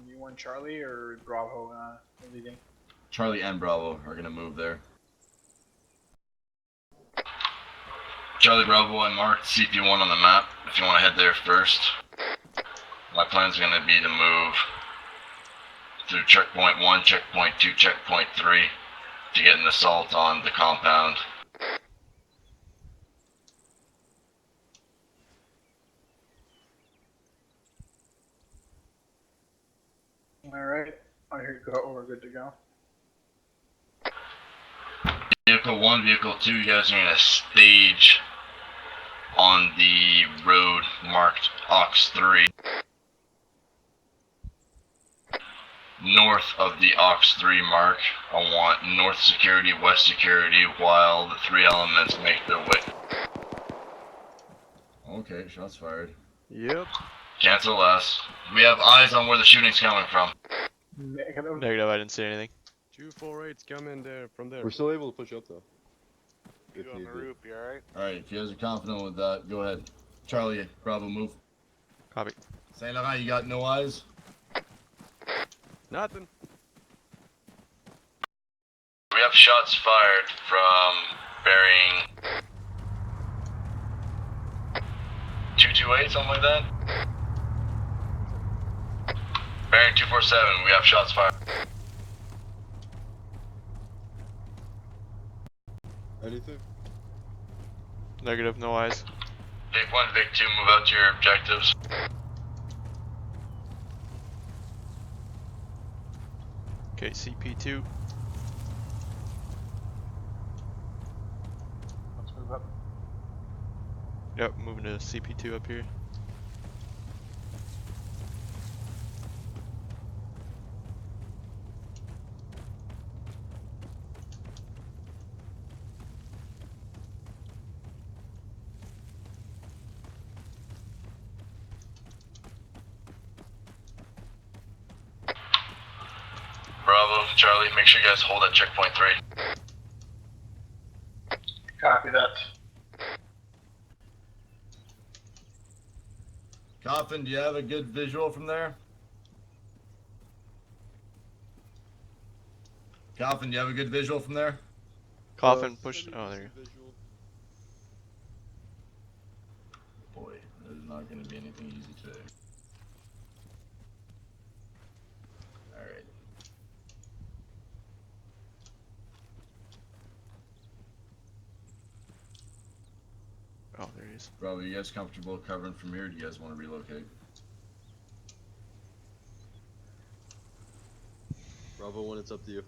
You want Charlie or Bravo leading? Charlie and Bravo are going to move there. Charlie, Bravo, I marked CP1 on the map if you want to head there first. My plan's going to be to move through checkpoint 1, checkpoint 2, checkpoint 3 to get an assault on the compound. Alright, we're good to go. Vehicle 1, Vehicle 2, you guys are going to stage on the road marked Ox 3. North of the Ox 3 mark, I want north security, west security, while the 3 elements make their way. Okay, shots fired. Yep. Cancel last. We have eyes on where the shooting's coming from. Negative. Negative, I didn't see anything. 248's coming there from there. We're still able to push up though. You on the roof, you alright? Alright, if you guys are confident with that, go ahead. Charlie, Bravo, move. Copy. Saint Laurent, you got no eyes? Nothing. We have shots fired from bearing 228, something like that. Bearing 247, we have shots fired. Anything? Negative, no eyes. Vic 1, Vic 2, move out to your objectives. Okay, CP2. Let's move up. Yep, moving to CP2 up here. Bravo, Charlie, make sure you guys hold at checkpoint 3. Copy that. Coffin, do you have a good visual from there? Coffin, do you have a good visual from there? Coffin, push. Oh, there you go. Boy, there's not going to be anything easy today. Alright. Oh, there he is. Bravo, you guys comfortable covering from here? Do you guys want to relocate? Bravo 1, it's up to you.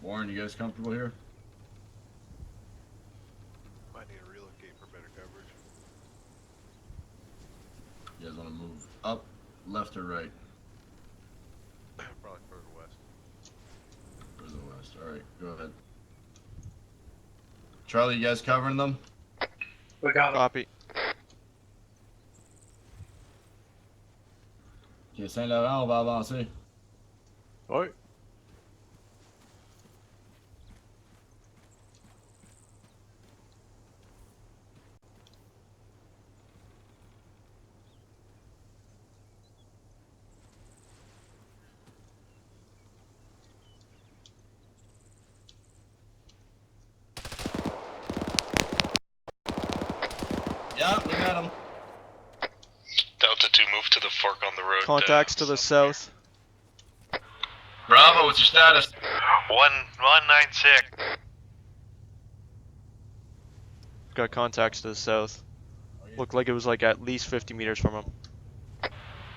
Warren, you guys comfortable here? Might need to relocate for better coverage. You guys want to move up, left, or right? Probably further west. Further west. Alright, go ahead. Charlie, you guys covering them? We got him. Copy. Ok, Saint Laurent, on va avancer. Ouais. Yeah, we got him. Delta 2, move to the fork on the road. Contacts to the south. Bravo, what's your status? 196. Got contacts to the south. Looked like it was like at least 50 meters from him.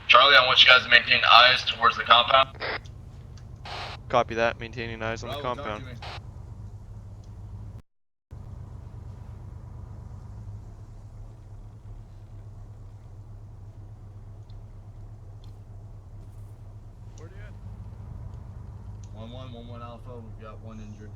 Charlie, I want you guys to maintain eyes towards the compound. Copy that. Maintaining eyes on the Bravo, talk compound. to me. Where you at? 1-1 Alpha, we've got one injured.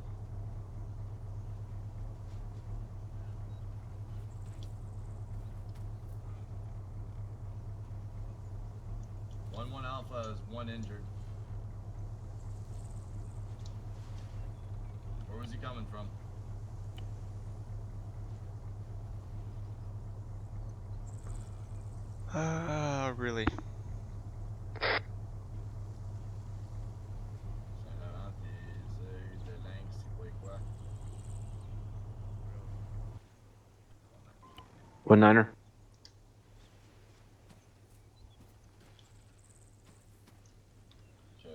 One Alpha has one injured. Where was he coming from? Really? One niner. Check.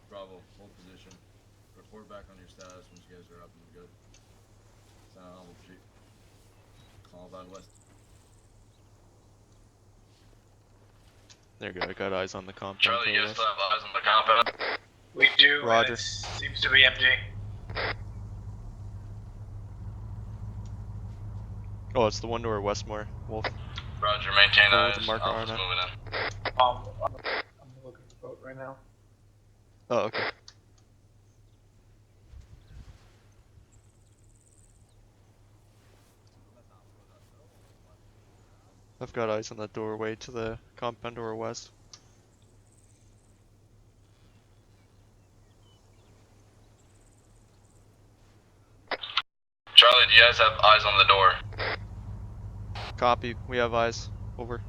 Bravo, hold position. Report back on your status once you guys are up and good. Sound on hold sheet. All bad west. There you go, I got eyes on the compound. Charlie, you guys still have eyes on the compound? We do. Roger. And it seems to be empty. Oh, it's the one to our Westmore, Wolf. Roger, maintain Go eyes. with the marker on Alpha's it. moving in. I'm looking for boat right now. Oh, okay. I've got eyes on that doorway to the compound to our west. Charlie, do you guys have eyes on the door? Copy, we have eyes. Over.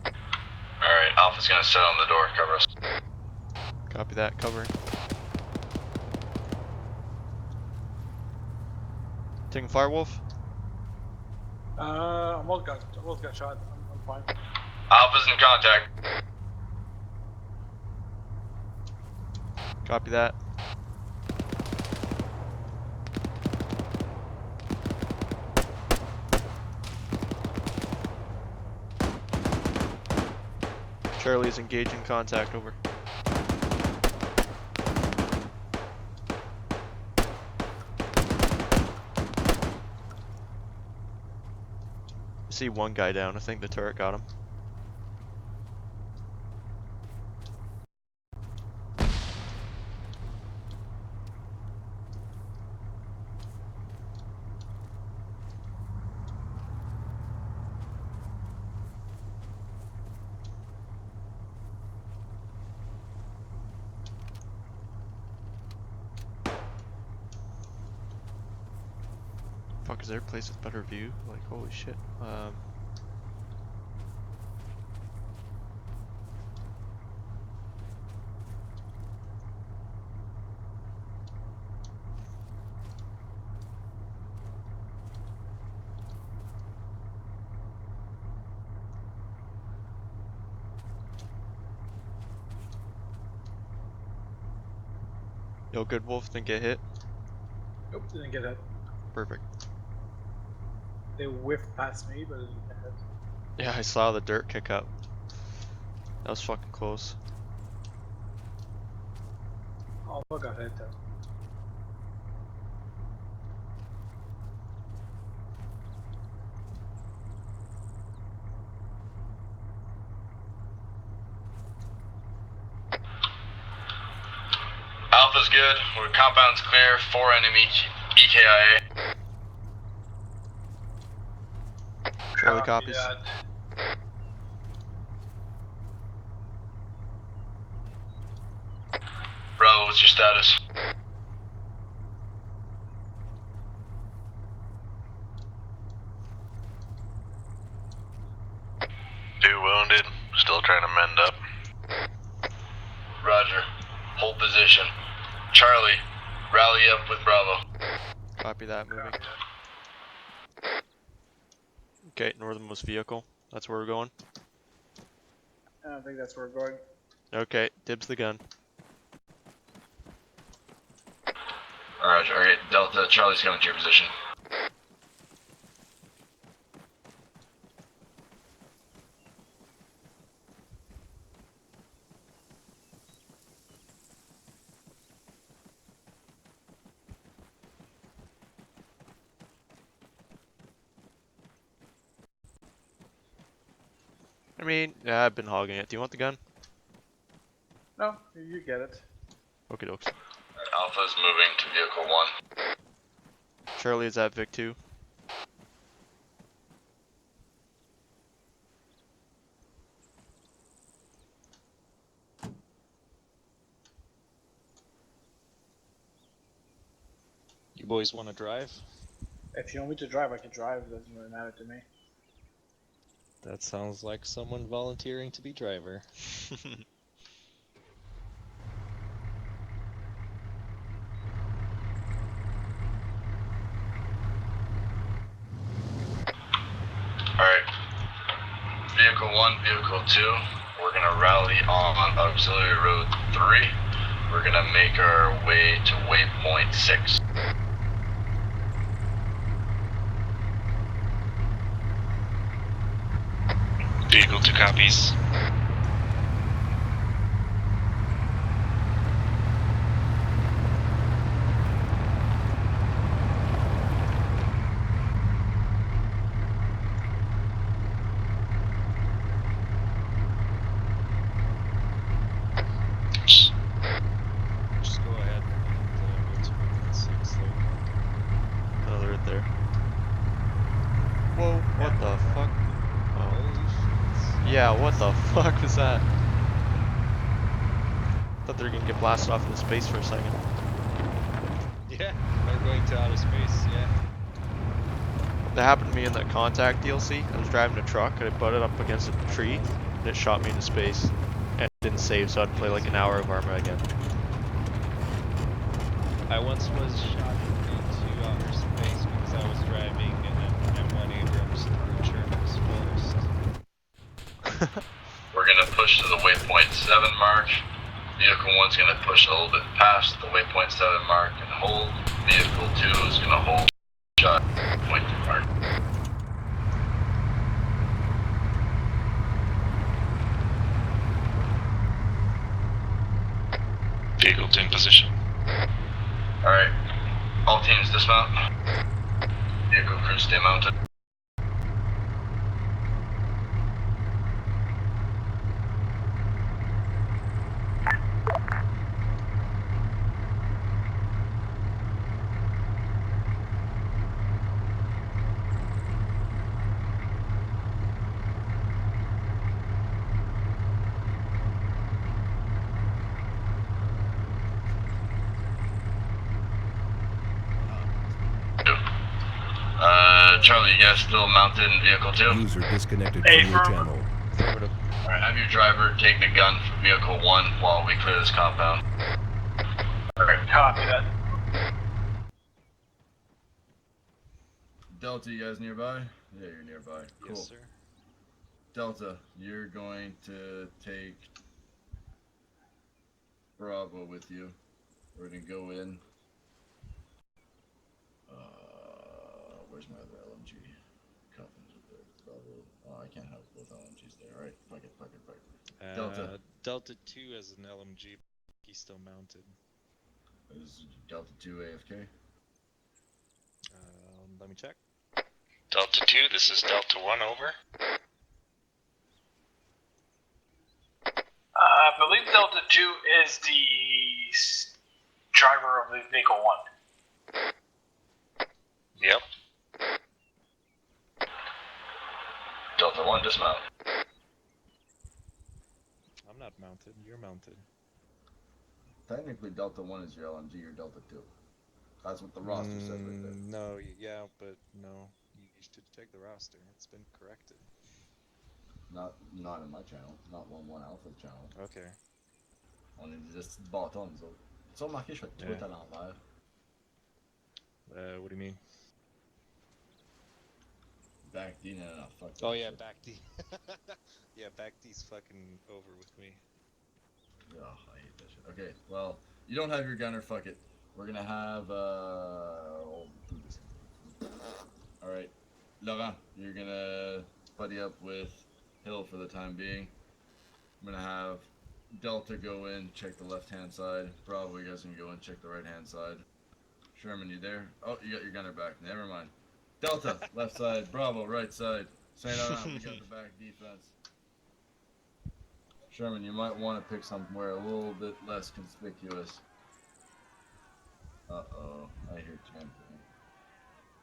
Alright, Alpha's gonna set on the door, cover us. Copy that, covering. Taking fire, Wolf? Almost got shot. I'm fine. Alpha's in contact. Copy that. Charlie's engaging contact, over. I see one guy down, I think the turret got him. Fuck, is there a place with better view? Like, holy shit. Yo, good Wolf, didn't get hit? Nope, didn't get hit. Perfect. They whiffed past me, but it didn't get hit. Yeah, I saw the dirt kick up. That was fucking close. Alpha got hit though. Alpha's good. We're compound's clear. 4 enemy EKIA. Charlie copies. that. Bravo, what's your status? Two wounded. Still trying to mend up. Roger. Hold position. Charlie, rally up with Bravo. Copy that, moving. Okay, northernmost vehicle. That's where we're going. I don't think that's where we're going. Okay, dibs the gun. Roger, alright, Delta, Charlie's coming to your position. I mean, yeah, I've been hogging it. Do you want the gun? No, you get it. Okie dokes. Alpha's moving to vehicle 1. Charlie is at Vic 2. You boys want to drive? If you want me to drive, I can drive. It doesn't really matter to me. That sounds like someone volunteering to be driver. Alright. Vehicle 1, Vehicle 2. We're gonna rally on Auxiliary Road 3. We're gonna make our way to waypoint 6. Vehicle 2 copies. Just go ahead and go to Brigade 6 there. Oh, they're right there. Whoa, what the fuck? Oh. Holy shit. Yeah, what the fuck was that? Thought they were gonna get blasted off into space for a second. Yeah, they're going to outer space, yeah. That happened to me in that Contact DLC. I was driving a truck and it butted up against a tree and it shot me into space. And it didn't save, so I had to play like an hour of Arma again. I once was shot into outer space because I was driving an M1 Abrams through Sherman's forest. We're gonna push to the waypoint 7 mark. Vehicle 1's gonna push a little bit past the waypoint 7 mark and hold. Vehicle 2 is gonna hold shot point 2 mark. Vehicle 2 in position. Alright, all teams dismount. Vehicle crew stay mounted. Charlie, you guys still mounted in vehicle 2? User disconnected from your channel. Affirmative. Alright, have your driver take the gun from vehicle 1 while we clear this compound. Alright, copy that. Delta, you guys nearby? Yeah, you're nearby. Cool. Yes, sir. Delta, you're going to take Bravo with you. We're gonna go in. Where's my other LMG? Coffin's up there. Bravo. Oh, I can't have both LMGs there. Alright, fuck it. Delta. Delta 2 as an LMG, he's still mounted. Is Delta 2 AFK? Let me check. Delta 2, this is Delta 1, over. I believe Delta 2 is the driver of the vehicle 1. Yep. Delta 1, dismount. I'm not mounted, you're mounted. Technically, Delta 1 is your LMG, you're Delta 2. That's what the roster said right there. No, yeah, but no. You should check the roster. It's been corrected. Not in my channel. Not 1-1 Alpha channel. Okay. On est juste bâton, nous autres. Tu as remarqué, je fais tout à l'envers. What do you mean? Back D, no, fuck that. Oh yeah, shit. back D. Yeah, back D's fucking over with me. Oh, I hate that shit. Okay, well, you don't have your gunner, fuck it. We're gonna have, Alright, Laurent, you're gonna buddy up with Hill for the time being. I'm gonna have Delta go in, check the left-hand side. Bravo, you guys can go in, check the right-hand side. Sherman, you there? Oh, you got your gunner back. Never mind. Delta, left side. Bravo, right side. St. Laurent, we got the back defense. Sherman, you might want to pick somewhere a little bit less conspicuous. Uh-oh, I hear champion.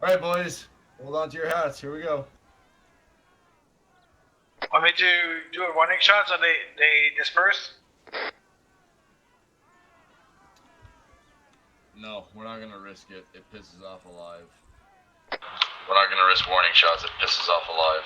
Alright, boys. Hold on to your hats. Here we go. Want me to do a warning shot so they disperse? No, we're not gonna risk it. It pisses off Alive. We're not gonna risk warning shots, it pisses off Alive.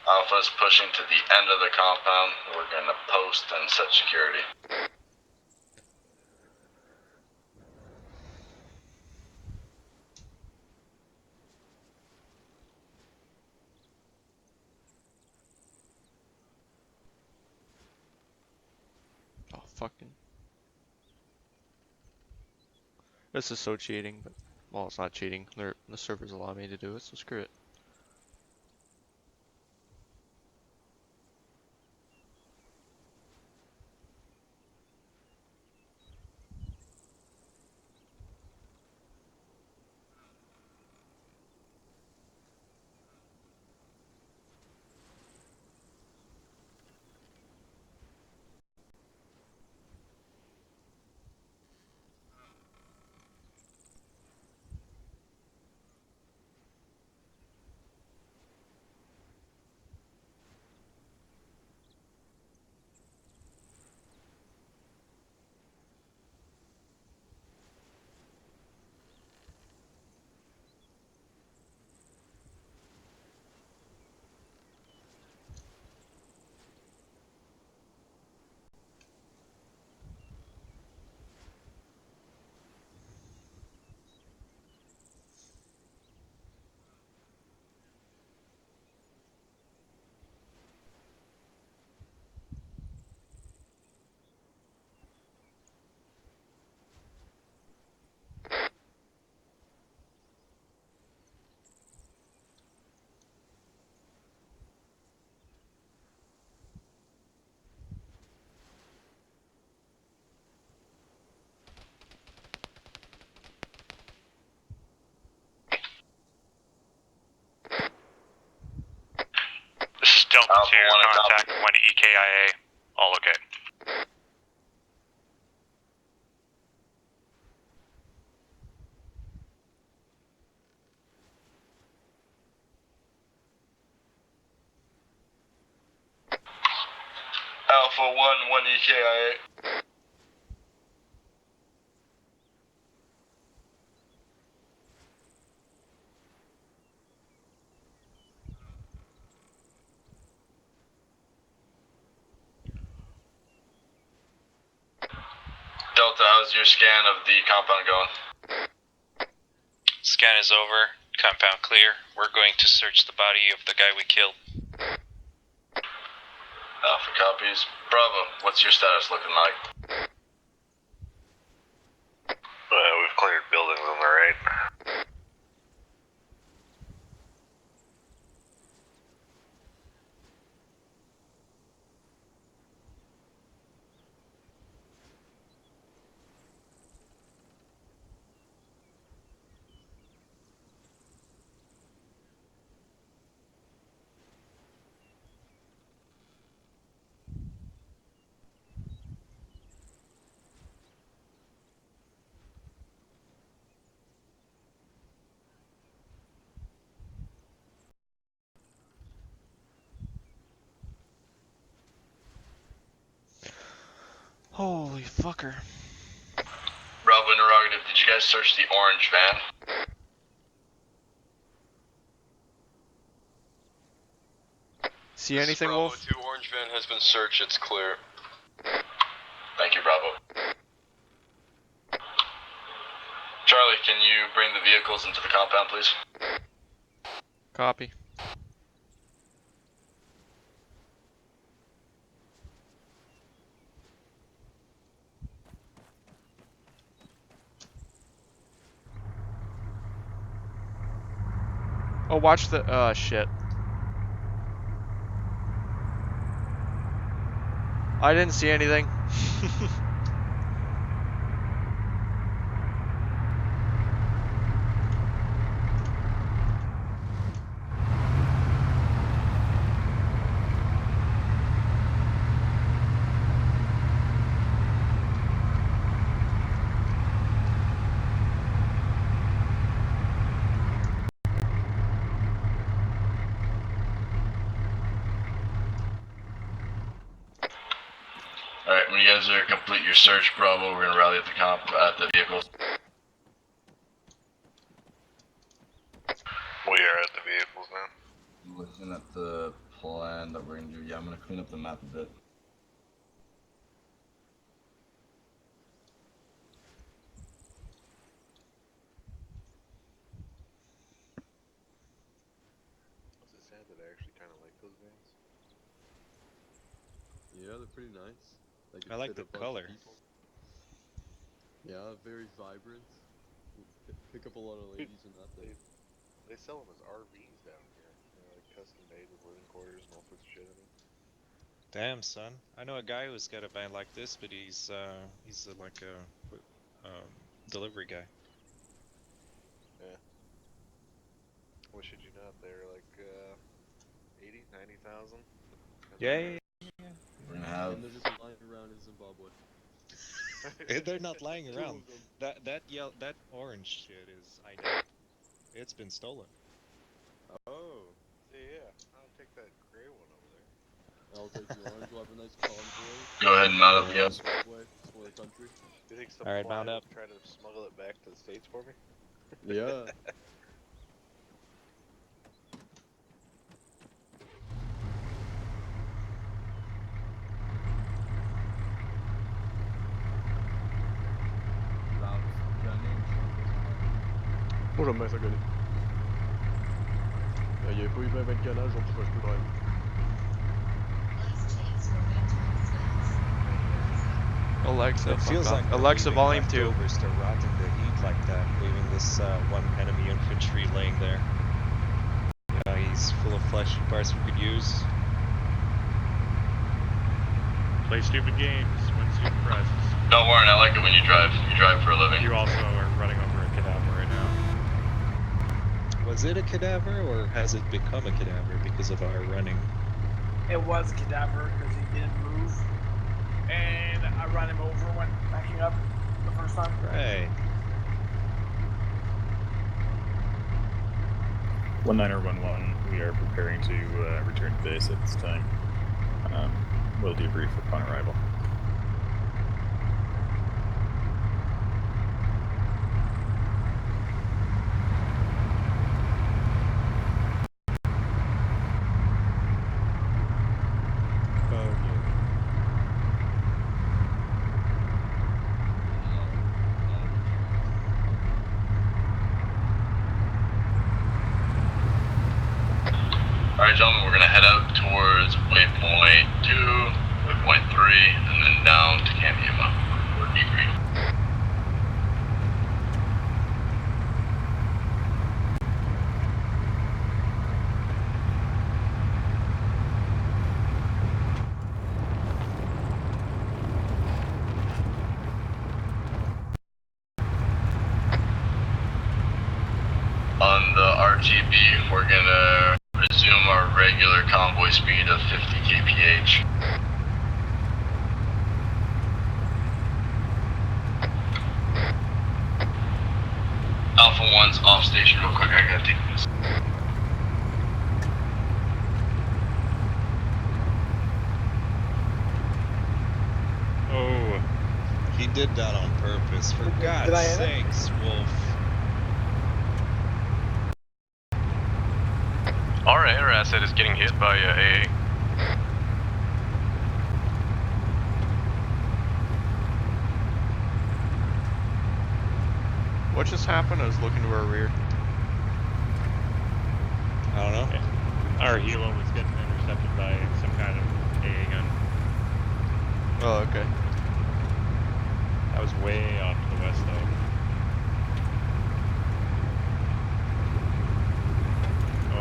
Alpha's pushing to the end of the compound. We're gonna post and set security. fucking. This is so cheating, but well, it's not cheating. The servers allow me to do it, so screw it. This is Delta 2, contact 1 EKIA. All okay. Alpha 1, 1 EKIA. Delta, how's your scan of the compound going? Scan is over. Compound clear. We're going to search the body of the guy we killed. Alpha copies. Bravo, what's your status looking like? We've cleared buildings on the right. Holy fucker. Bravo interrogative, did you guys search the orange van? See anything, Wolf? Bravo 2 orange van has been searched, it's clear. Thank you, Bravo. Charlie, can you bring the vehicles into the compound, please? Copy. Oh, watch the, shit. I didn't see anything. Alright, when you guys are complete your search, Bravo, we're gonna rally at the vehicles. We are at the vehicles now. Looking at the plan that we're gonna do, yeah, I'm gonna clean up the map a bit. Is it sad that I actually kind of like those vans? Yeah, they're pretty nice. Like I like fit the a bunch of color. people. Yeah, very vibrant. Pick up a lot of ladies in that thing. They sell them as RVs down here. They're like custom made with living quarters and all sorts of shit in them. Damn, son. I know a guy who's got a van like this, but he's like a delivery guy. Yeah. What should you know? They're like 80, 90,000. Yeah. We're gonna have. And they're just lying around in Zimbabwe. They're not lying Two around. of them. That orange shit is I know. It's been stolen. Oh. Yeah. I'll take that gray one over there. I'll take the orange. We'll have a nice convoy. Go ahead and mount up, guys. Zimbabwe, explore the country. Do you think some All right, fly mount will up. try to smuggle it back to the States for me? Yeah. Moi j'aime bien ça gunner. Il n'y avait pas eu bien de gunnage, donc je peux drive. Alexa, It feels fuck like off. we're Alexa, leaving volume 2. leftovers to rot in the heat like that, leaving this one enemy infantry laying there. Yeah, he's full of fleshy parts we could use. Play stupid games, win stupid prizes. Don't worry, I like it when you drive. You drive for a living. You also are running over a cadaver right now. Was it a cadaver, or has it become a cadaver because of our running? It was a cadaver because he didn't move, and I ran him over when backing up the first time. Right. 1911, we are preparing to return to base at this time. We'll debrief upon arrival. Alright, gentlemen, we're gonna head out towards waypoint 2, waypoint 3, and then down to Camp Yuma for debrief. On the RTB, we're gonna resume our regular convoy speed of 50 kph. Alpha 1's off station real quick, I gotta take this. Oh, he did that on purpose. For God's sakes, Wolf. Our air asset is getting hit by AA. What just happened? I was looking to our rear. I don't know. Our helo was getting intercepted by some kind of AA gun. Oh, okay. That was way off to the west though.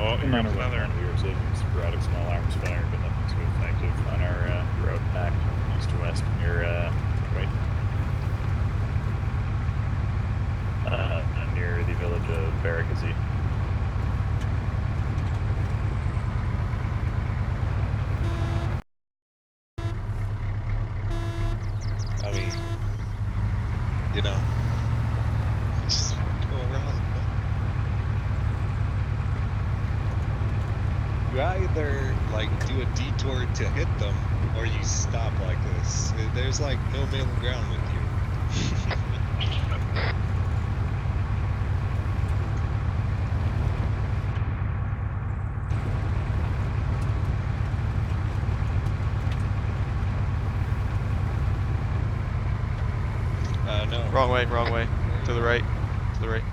Oh, here's another. We were seeing sporadic small arms fire, but nothing too effective on our road back from east to west near, wait. Near the village of Barakazi. I mean, you know, just go around. You either like do a detour to hit them, or you stop like this. There's like no middle ground with you. No. Wrong way, wrong way. To the right. To the right.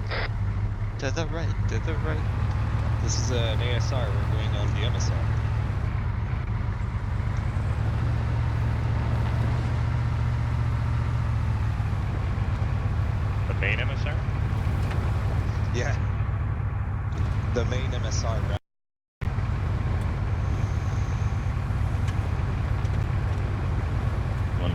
To the right, to the right. This is an ASR, we're going on the MSR. main MSR? Yeah. The main MSR. One.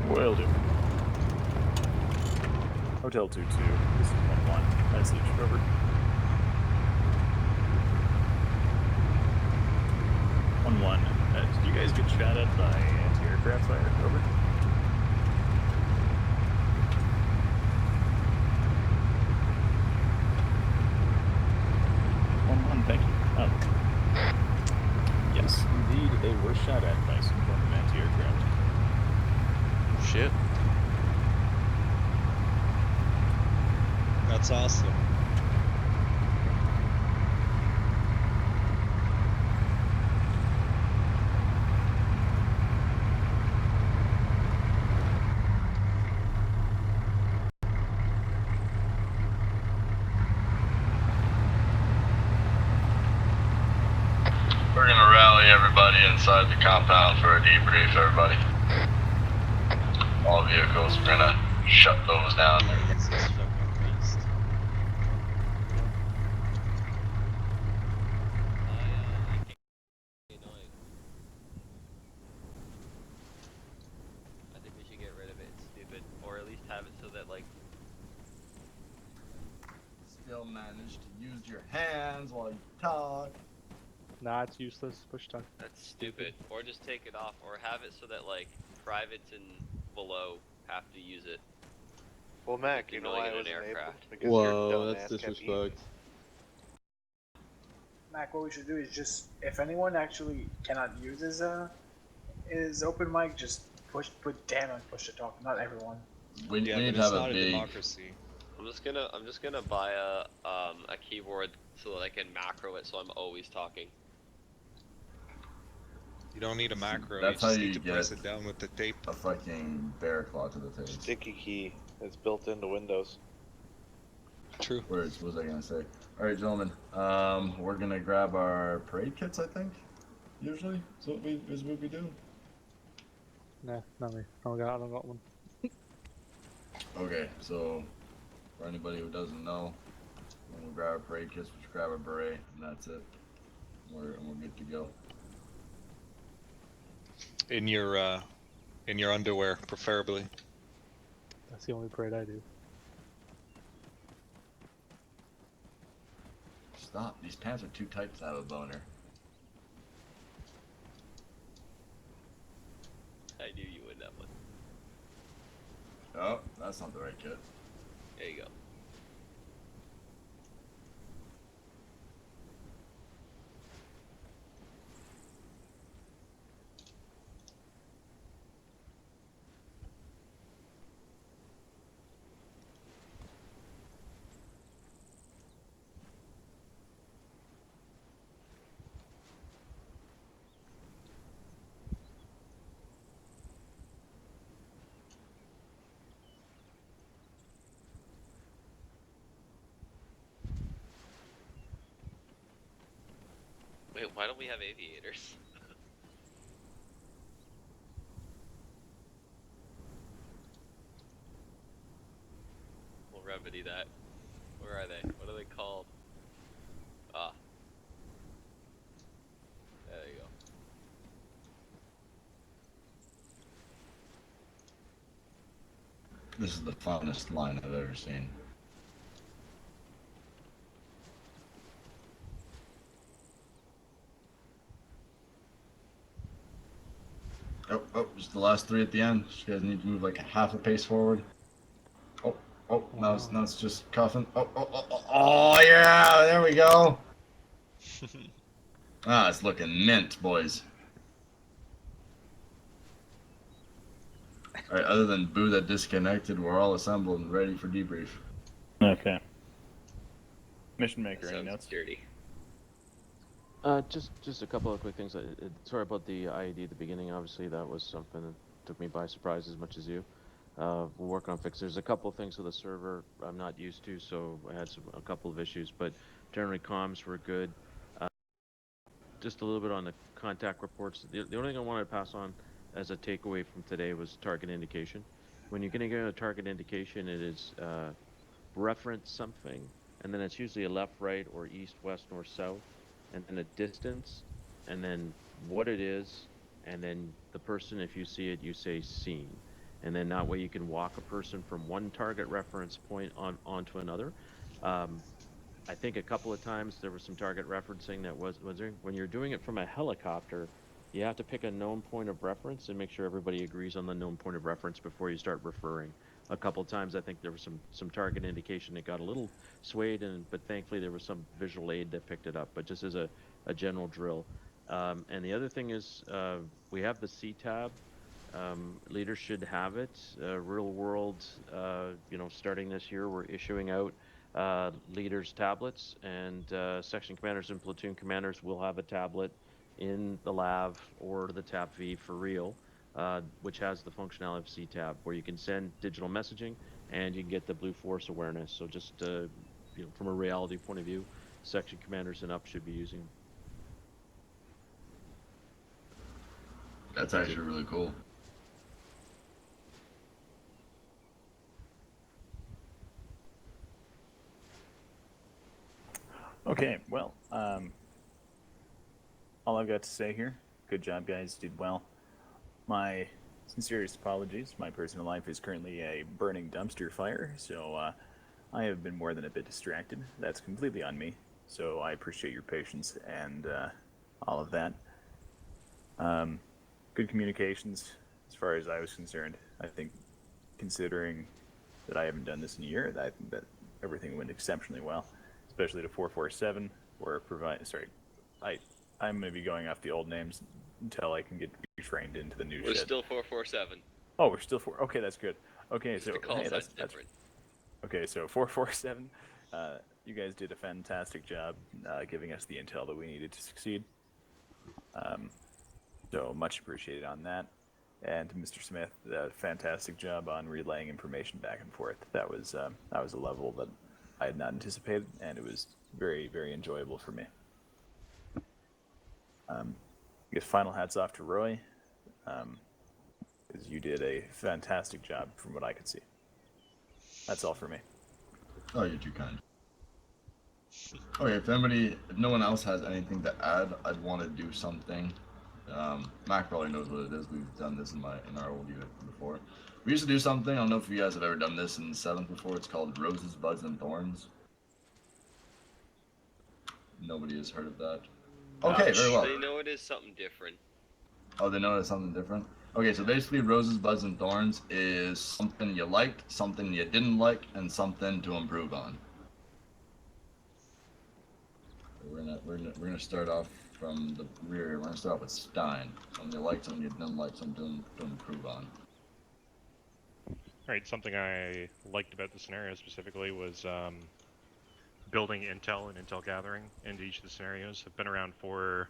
Will do. Hotel 2-2. This is 1-1. Message over. Did you guys get shot at by anti-aircraft fire? Over. Thank you. Yes, indeed, they were shot at by some form of anti-aircraft. Shit. That's awesome. We're gonna rally everybody inside the compound for a debrief, everybody. All vehicles, we're gonna shut those down. Jesus fucking Christ. I think we should get rid of it. It's stupid. Or at least have it so that, like... Still manage to use your hands while you talk. Nah, it's useless. Push talk. That's stupid. Or just take it off. Or have it so that, like, privates and below have to use it. Well, Mac, you know why I wasn't able? Because Whoa, that's disrespect. Mac, what we should do is just, if anyone actually cannot use his open mic, just put Dan on push to talk. Not everyone. We Yeah, need but to have it's a not a big. democracy. I'm just gonna buy a keyboard so that I can macro it so I'm always talking. You don't need a macro. That's you how just you need to get press it down with the tape. a fucking bear claw to the face. Sticky key. It's built into Windows. True. Words, what was I gonna say? Alright, gentlemen. We're gonna grab our parade kits, I think. Usually is what we do. Nah, not me. I don't got one. Okay, so for anybody who doesn't know, when we grab our parade kits, we just grab a beret, and that's it. We're good to go. In your underwear, preferably. That's the only parade I do. Stop, these pants are too tight to have a boner. I knew you would that one. Oh, that's not the right kit. There you go. Wait, why don't we have aviators? We'll remedy that. Where are they? What are they called? Ah. There you go. This is the funnest line I've ever seen. Oh, just the last three at the end. You guys need to move like a half a pace forward. Oh, now it's just coughing. Oh, yeah, there we go. It's looking mint, boys. Alright, other than Boo that disconnected, we're all assembled and ready for debrief. Okay. Mission maker, any notes? Dirty. Just a couple of quick things. Sorry about the IED at the beginning. Obviously, that was something that took me by surprise as much as you. We'll work on fix. There's a couple of things with the server I'm not used to, so I had a couple of issues, but generally comms were good. just a little bit on the contact reports. The only thing I wanted to pass on as a takeaway from today was target indication. When you're going to get a target indication, it is reference something, and then it's usually a left, right, or east, west, north, south, and then a distance, and then what it is, and then the person, if you see it, you say seen. And then that way you can walk a person from one target reference point onto another. I think a couple of times there was some target referencing that was there. When you're doing it from a helicopter, you have to pick a known point of reference and make sure everybody agrees on the known point of reference before you start referring. A couple of times I think there was some target indication that got a little swayed, but thankfully there was some visual aid that picked it up, but just as a general drill. And the other thing is we have the C-tab. Leaders should have it. Real world, starting this year, we're issuing out leaders tablets, and section commanders and platoon commanders will have a tablet in the LAV or the TAP-V for real, which has the functionality of C-tab, where you can send digital messaging and you can get the Blue Force awareness. So just from a reality point of view, section commanders and up should be using them. That's actually really cool. Okay, well, all I've got to say here, good job, guys, did well. My sincerest apologies. My personal life is currently a burning dumpster fire, so I have been more than a bit distracted. That's completely on me, so I appreciate your patience and all of that. Good communications, as far as I was concerned. I think, considering that I haven't done this in a year, I think that everything went exceptionally well. Especially to 447, where I'm going to be going off the old names until I can get retrained into the new We're shit. still 447. Oh, we're still 4. Okay, that's good. Okay, Just so the call hey, sign's that's different. okay. So 447, you guys did a fantastic job giving us the intel that we needed to succeed. So much appreciated on that. And to Mr. Smith, fantastic job on relaying information back and forth. That was a level that I had not anticipated, and it was very, very enjoyable for me. I guess final hats off to Roy, because you did a fantastic job from what I could see. That's all for me. Oh, you're too kind. Okay, if no one else has anything to add, I'd want to do something. Mac probably knows what it is. We've done this in our old unit before. We used to do something. I don't know if you guys have ever done this in 7th before. It's called Roses, Buds, and Thorns. Nobody has heard of that. Okay, very well. They know it is something different. Oh, they know it's something different? Okay, so basically Roses, Buds, and Thorns is something you liked, something you didn't like, and something to improve on. We're gonna start off from the rear. We're gonna start off with Stein. Something you liked, something you didn't like, something to improve on. Right, something I liked about the scenario specifically was building intel and intel gathering into each of the scenarios. I've been around for,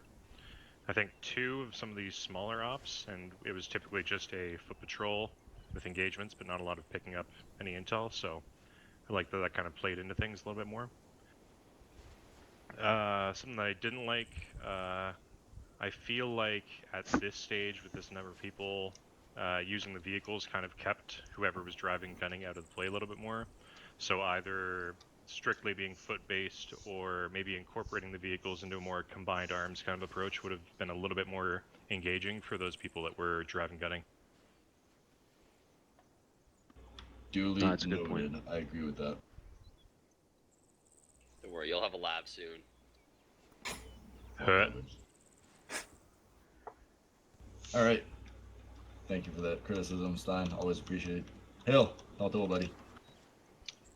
I think, 2 of some of these smaller ops, and it was typically just a foot patrol with engagements, but not a lot of picking up any intel, so I like that kind of played into things a little bit more. Something that I didn't like, I feel like at this stage with this number of people, using the vehicles kind of kept whoever was driving gunning out of the play a little bit more. So either strictly being foot-based or maybe incorporating the vehicles into a more combined arms kind of approach would have been a little bit more engaging for those people that were driving gunning. Duly noted. I agree with that. Don't worry, you'll have a lab soon. All right. Thank you for that criticism, Stein. Always appreciate it. Hill, talk to buddy.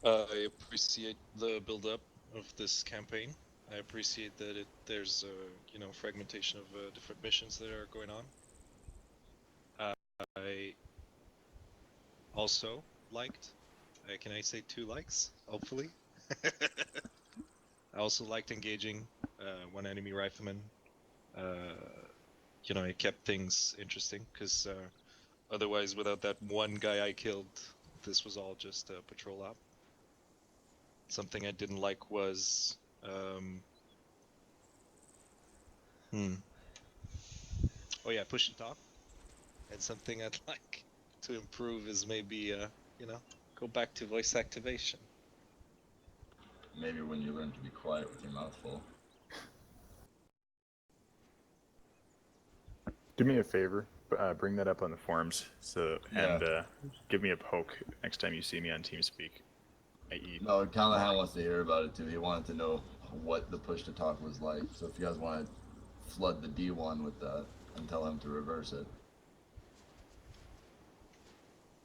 I appreciate the build-up of this campaign. I appreciate that there's fragmentation of different missions that are going on. I also liked. Can I say 2 likes? Hopefully. I also liked engaging one enemy rifleman. It kept things interesting because otherwise, without that one guy I killed, this was all just a patrol op. Something I didn't like was Oh yeah, push to talk. And something I'd like to improve is maybe, go back to voice activation. Maybe when you learn to be quiet with your mouth full. Do me a favor, bring that up on the forums, and give me a poke next time you see me on Teamspeak. No, Callahan wants to hear about it too. He wanted to know what the push to talk was like. So if you guys want to flood the D1 with that and tell him to reverse it.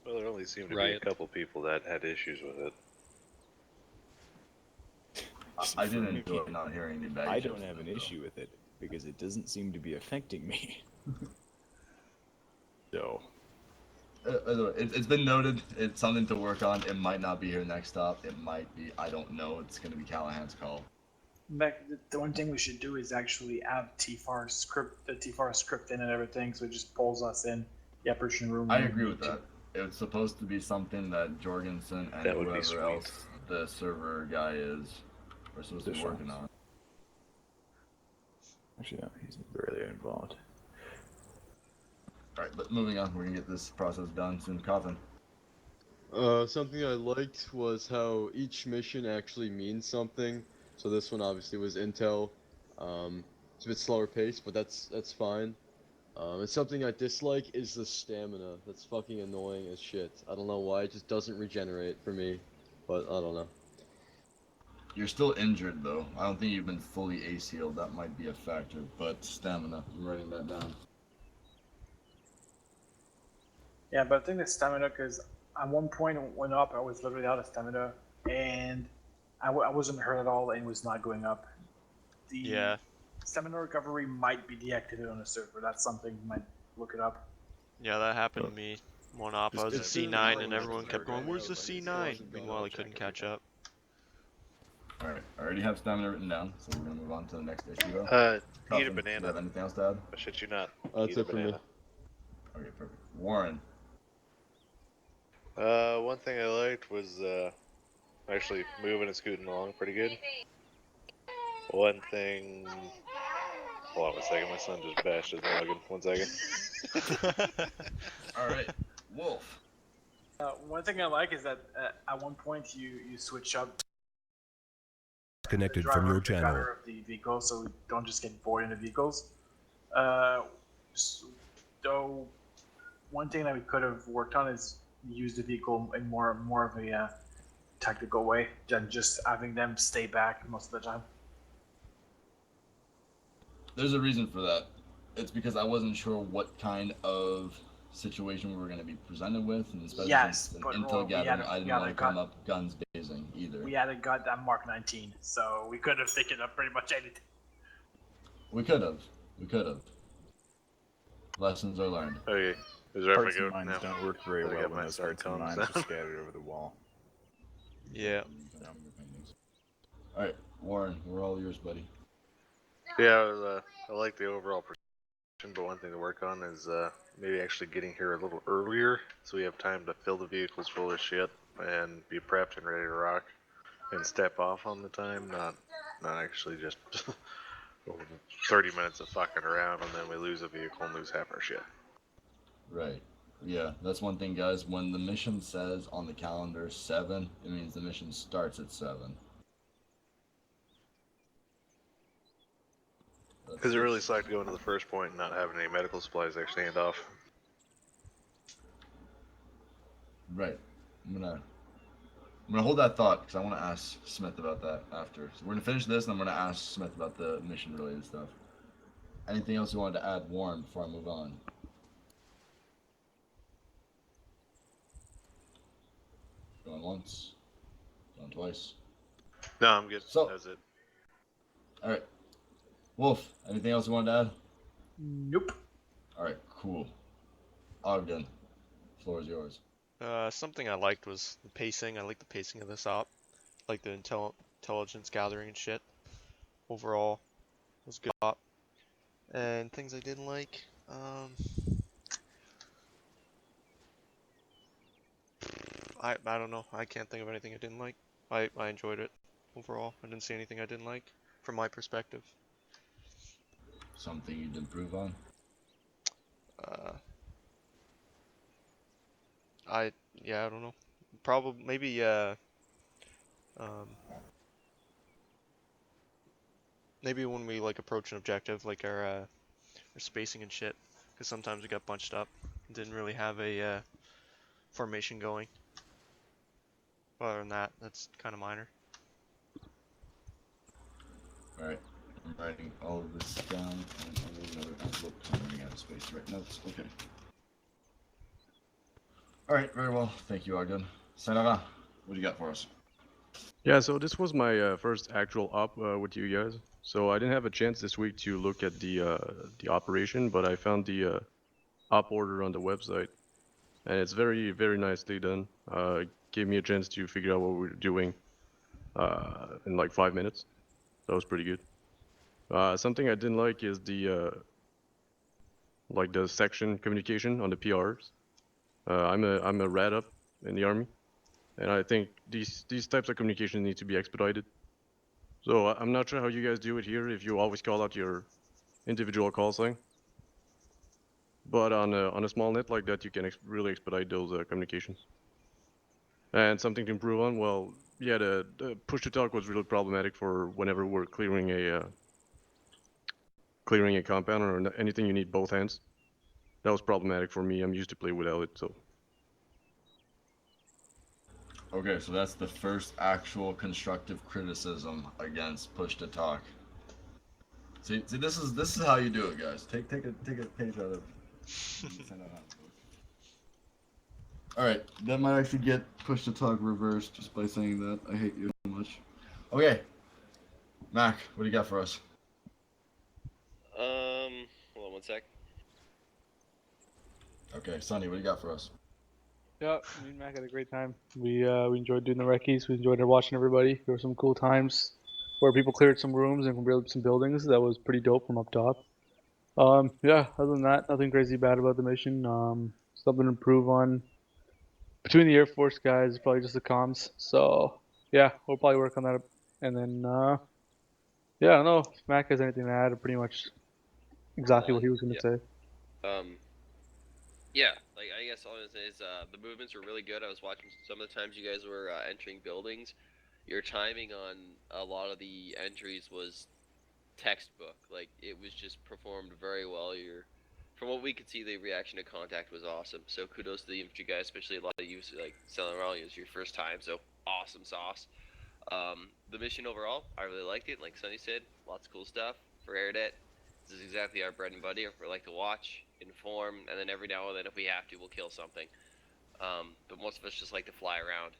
Well, there only seemed to be a couple people that had issues with it. I didn't enjoy not hearing the bag. I don't have an issue with it because it doesn't seem to be affecting me. So. It's been noted. It's something to work on. It might not be here next stop. It might be. I don't know. It's going to be Callahan's call. Mac, the one thing we should do is actually have the T-FAR script in and everything, so it just pulls us in the operation room. I agree with that. It's supposed to be something that Jorgensen and whoever else the server guy is are supposed to be working on. Actually, no, he's barely involved. Alright, but moving on, we're gonna get this process done soon. Coffin. Something I liked was how each mission actually means something. So this one obviously was intel. It's a bit slower paced, but that's fine. And something I dislike is the stamina. That's fucking annoying as shit. I don't know why, it just doesn't regenerate for me. But I don't know. You're still injured though. I don't think you've been fully ace healed. That might be a factor, but stamina. I'm writing that down. Yeah, but I think the stamina, because at one point it went up, I was literally out of stamina, and I wasn't hurt at all, and was not going up. The stamina recovery might be deactivated on the server. That's something you might look it up. Yeah, that happened to me. One op, I was at C9 and everyone kept going, "Where's the C9?" Meanwhile, he couldn't catch up. Alright, I already have stamina written down, so we're gonna move on to the next issue though. Eat a banana. Do you have anything else to add? I shit you not. That's it for me. Okay, perfect. Warren. One thing I liked was actually moving and scooting along pretty good. One thing. Hold on a second, my son just bashed his noggin. 1 second. Alright, Wolf. One thing I like is that at one point you switch up Connected the from your driver, the channel. gunner of the vehicle, so we don't just get bored in the vehicles. Though one thing that we could have worked on is use the vehicle in more of a tactical way than just having them stay back most of the time. There's a reason for that. It's because I wasn't sure what kind of situation we were going to be presented with, and especially since an intel gathering, I didn't want to come up guns blazing either. We hadn't got that Mark 19, so we could have taken up pretty much anything. We could have. Lessons are learned. Okay, is there Parts ever and mines don't work very well when those parts and mines are scattered over the wall. Yeah. Alright, Warren, we're all yours, buddy. Yeah, I like the overall position, but one thing to work on is maybe actually getting here a little earlier so we have time to fill the vehicles full of shit and be prepped and ready to rock and step off on the time, not actually just 30 minutes of fucking around and then we lose a vehicle and lose half our shit. Right. Yeah, that's one thing, guys. When the mission says on the calendar 7, it means the mission starts at 7. Because it really sucked going to the first point and not having any medical supplies actually hand off. Right. I'm gonna hold that thought because I want to ask Smith about that after. So we're gonna finish this, and I'm gonna ask Smith about the mission-related stuff. Anything else you wanted to add, Warren, before I move on? Going once, going twice. No, I'm good. So, that's it. All right. Wolf, anything else you wanted to add? Nope. All right, cool. Ogden, floor is yours. Something I liked was the pacing. I like the pacing of this op. Like the intelligence gathering and shit. Overall, it was a good op. And things I didn't like. I don't know. I can't think of anything I didn't like. I enjoyed it overall. I didn't see anything I didn't like from my perspective. something you'd improve on? I don't know. Probably maybe maybe when we like approach an objective, like our spacing and shit, because sometimes we got bunched up, didn't really have a formation going. But other than that, that's kind of minor. All right, I'm writing all of this down, and I'll need another envelope. I'm running out of space to write notes. Okay. All right, very well. Thank you, Ogden. Senara, what do you got for us? Yeah, so this was my first actual op with you guys. So I didn't have a chance this week to look at the operation, but I found the op order on the website, and it's very, very nicely done. It gave me a chance to figure out what we were doing in like 5 minutes. That was pretty good. Something I didn't like is the section communication on the PRs. I'm a rat up in the army, and I think these types of communication need to be expedited. So I'm not sure how you guys do it here, if you always call out your individual call sign. But on a small net like that, you can really expedite those communications. And something to improve on, well, yeah, the push to talk was really problematic for whenever we're clearing a compound or anything you need both hands. That was problematic for me. I'm used to play without it, so. Okay, so that's the first actual constructive criticism against push to talk. See, this is how you do it, guys. Take a page out of. All right, that might actually get push to talk reversed just by saying that. I hate you so much. Okay, Mac, what do you got for us? Hold on one sec. Okay, Sonny, what do you got for us? Yeah, me and Mac had a great time. We enjoyed doing the recce's. We enjoyed watching everybody. There were some cool times where people cleared some rooms and built some buildings. That was pretty dope from up top. Yeah, other than that, nothing crazy bad about the mission. Something to improve on. Between the Air Force guys, probably just the comms. So yeah, we'll probably work on that. And then yeah, I don't know if Mac has anything to add. Or pretty much exactly what he was gonna say. Yeah, like I guess all I'm gonna say is the movements were really good. I was watching some of the times you guys were entering buildings. Your timing on a lot of the entries was textbook. Like it was just performed very well. From what we could see, the reaction to contact was awesome. So kudos to the infantry guys, especially a lot of you like selling around. It was your first time, so awesome sauce. The mission overall, I really liked it. Like Sonny said, lots of cool stuff for AirDet. This is exactly our bread and butter. We like to watch, inform, and then every now and then, if we have to, we'll kill something. But most of us just like to fly around.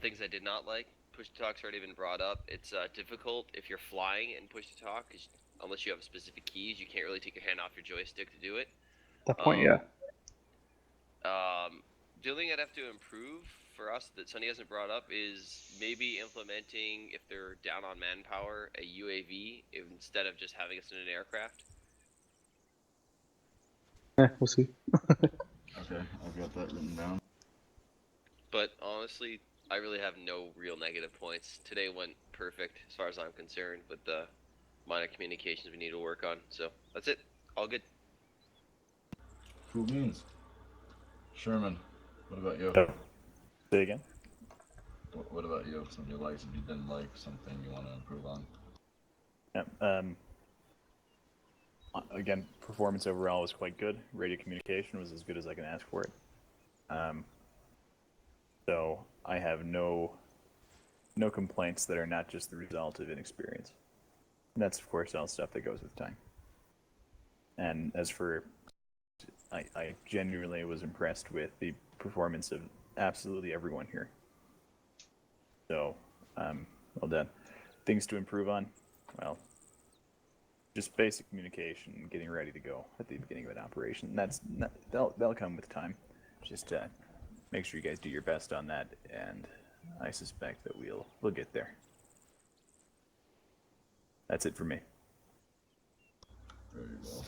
Things I did not like, push to talk's already been brought up. It's difficult if you're flying and push to talk, because unless you have specific keys, you can't really take your hand off your joystick to do it. That point, yeah. The only thing I'd have to improve for us that Sonny hasn't brought up is maybe implementing, if they're down on manpower, a UAV instead of just having us in an aircraft. Yeah, we'll see. Okay, I've got that written down. But honestly, I really have no real negative points. Today went perfect as far as I'm concerned, with the minor communications we need to work on. So that's it. All good. Cool beans. Sherman, what about you? Say again. What about you? Something you liked, something you didn't like, something you want to improve on? Yeah. Again, performance overall was quite good. Radio communication was as good as I can ask for it. So I have no complaints that are not just the result of inexperience. And that's of course all stuff that goes with time. And as for, I genuinely was impressed with the performance of absolutely everyone here. So, well done. Things to improve on? Well, just basic communication, getting ready to go at the beginning of an operation. That'll come with time. Just make sure you guys do your best on that, and I suspect that we'll get there. That's it for me. Very well.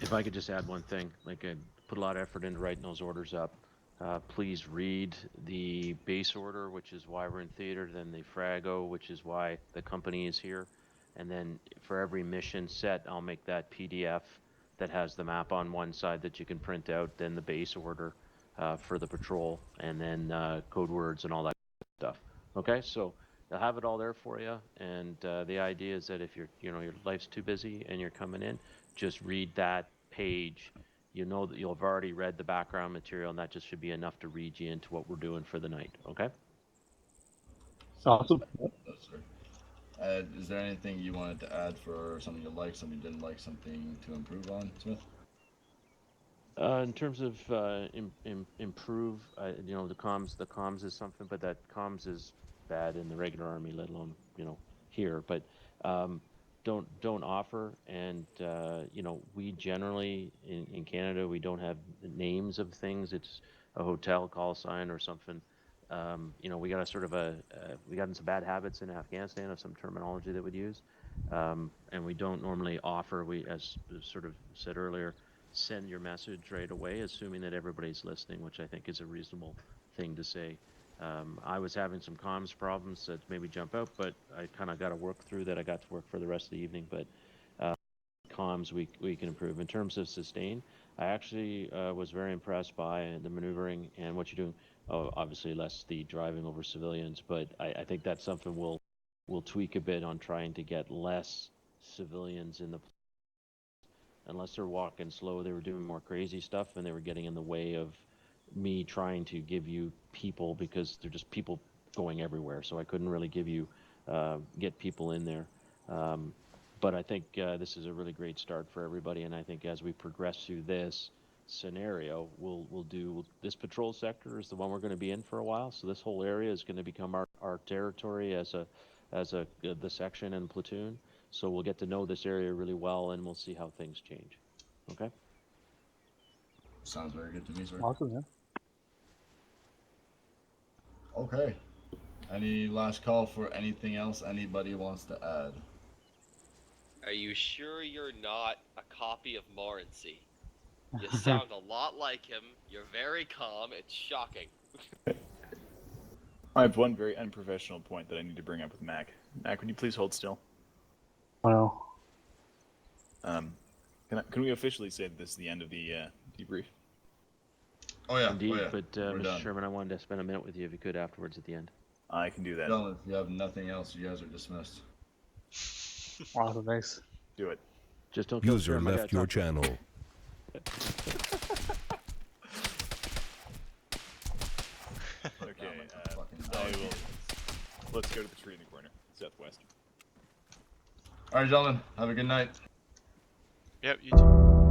If I could just add one thing, like I put a lot of effort into writing those orders up. Please read the base order, which is why we're in theater, then the Frago, which is why the company is here, and then for every mission set, I'll make that PDF that has the map on one side that you can print out, then the base order for the patrol, and then code words and all that stuff. Okay, so I'll have it all there for you, and the idea is that if your life's too busy and you're coming in, just read that page. You know that you'll have already read the background material, and that just should be enough to read you into what we're doing for the night. Okay. Awesome. Is there anything you wanted to add for something you liked, something you didn't like, something to improve on, Smith? In terms of improve, the comms is something, but that comms is bad in the regular army, let alone here. But don't offer, and we generally in Canada we don't have names of things. It's a hotel call sign or something. We got we got in some bad habits in Afghanistan of some terminology that we'd use, and we don't normally offer. We, as sort of said earlier, send your message right away, assuming that everybody's listening, which I think is a reasonable thing to say. I was having some comms problems that maybe jump out, but I kind of got to work through that. I got to work for the rest of the evening, but comms we can improve. In terms of sustain, I actually was very impressed by the maneuvering and what you're doing. Obviously less the driving over civilians, but I think that's something we'll tweak a bit on trying to get less civilians in the. Unless they're walking slow, they were doing more crazy stuff, and they were getting in the way of me trying to give you people, because they're just people going everywhere. So I couldn't really give you get people in there. But I think this is a really great start for everybody, and I think as we progress through this scenario, we'll do this patrol sector is the one we're going to be in for a while. So this whole area is going to become our territory as the section and platoon. So we'll get to know this area really well, and we'll see how things change. Okay? Sounds very good to me, sir. Awesome, yeah. Okay. Any last call for anything else anybody wants to add? Are you sure you're not a copy of Morency? You sound a lot like him. You're very calm. It's shocking. I have one very unprofessional point that I need to bring up with Mac. Mac, would you please hold still? Wow. Can we officially say that this is the end of the debrief? Oh yeah. Indeed, oh, yeah. but Mr. Sherman, I wanted to spend a minute with you if you could afterwards at the end. I can do that. Gentlemen, if you have nothing else, you guys are dismissed. Awesome, thanks. Do it. Just don't kill User Sherman, I left gotta your talk to him. channel. Okay, let's go to the tree in the corner, southwest. Alright, gentlemen, have a good night. Yep, you too.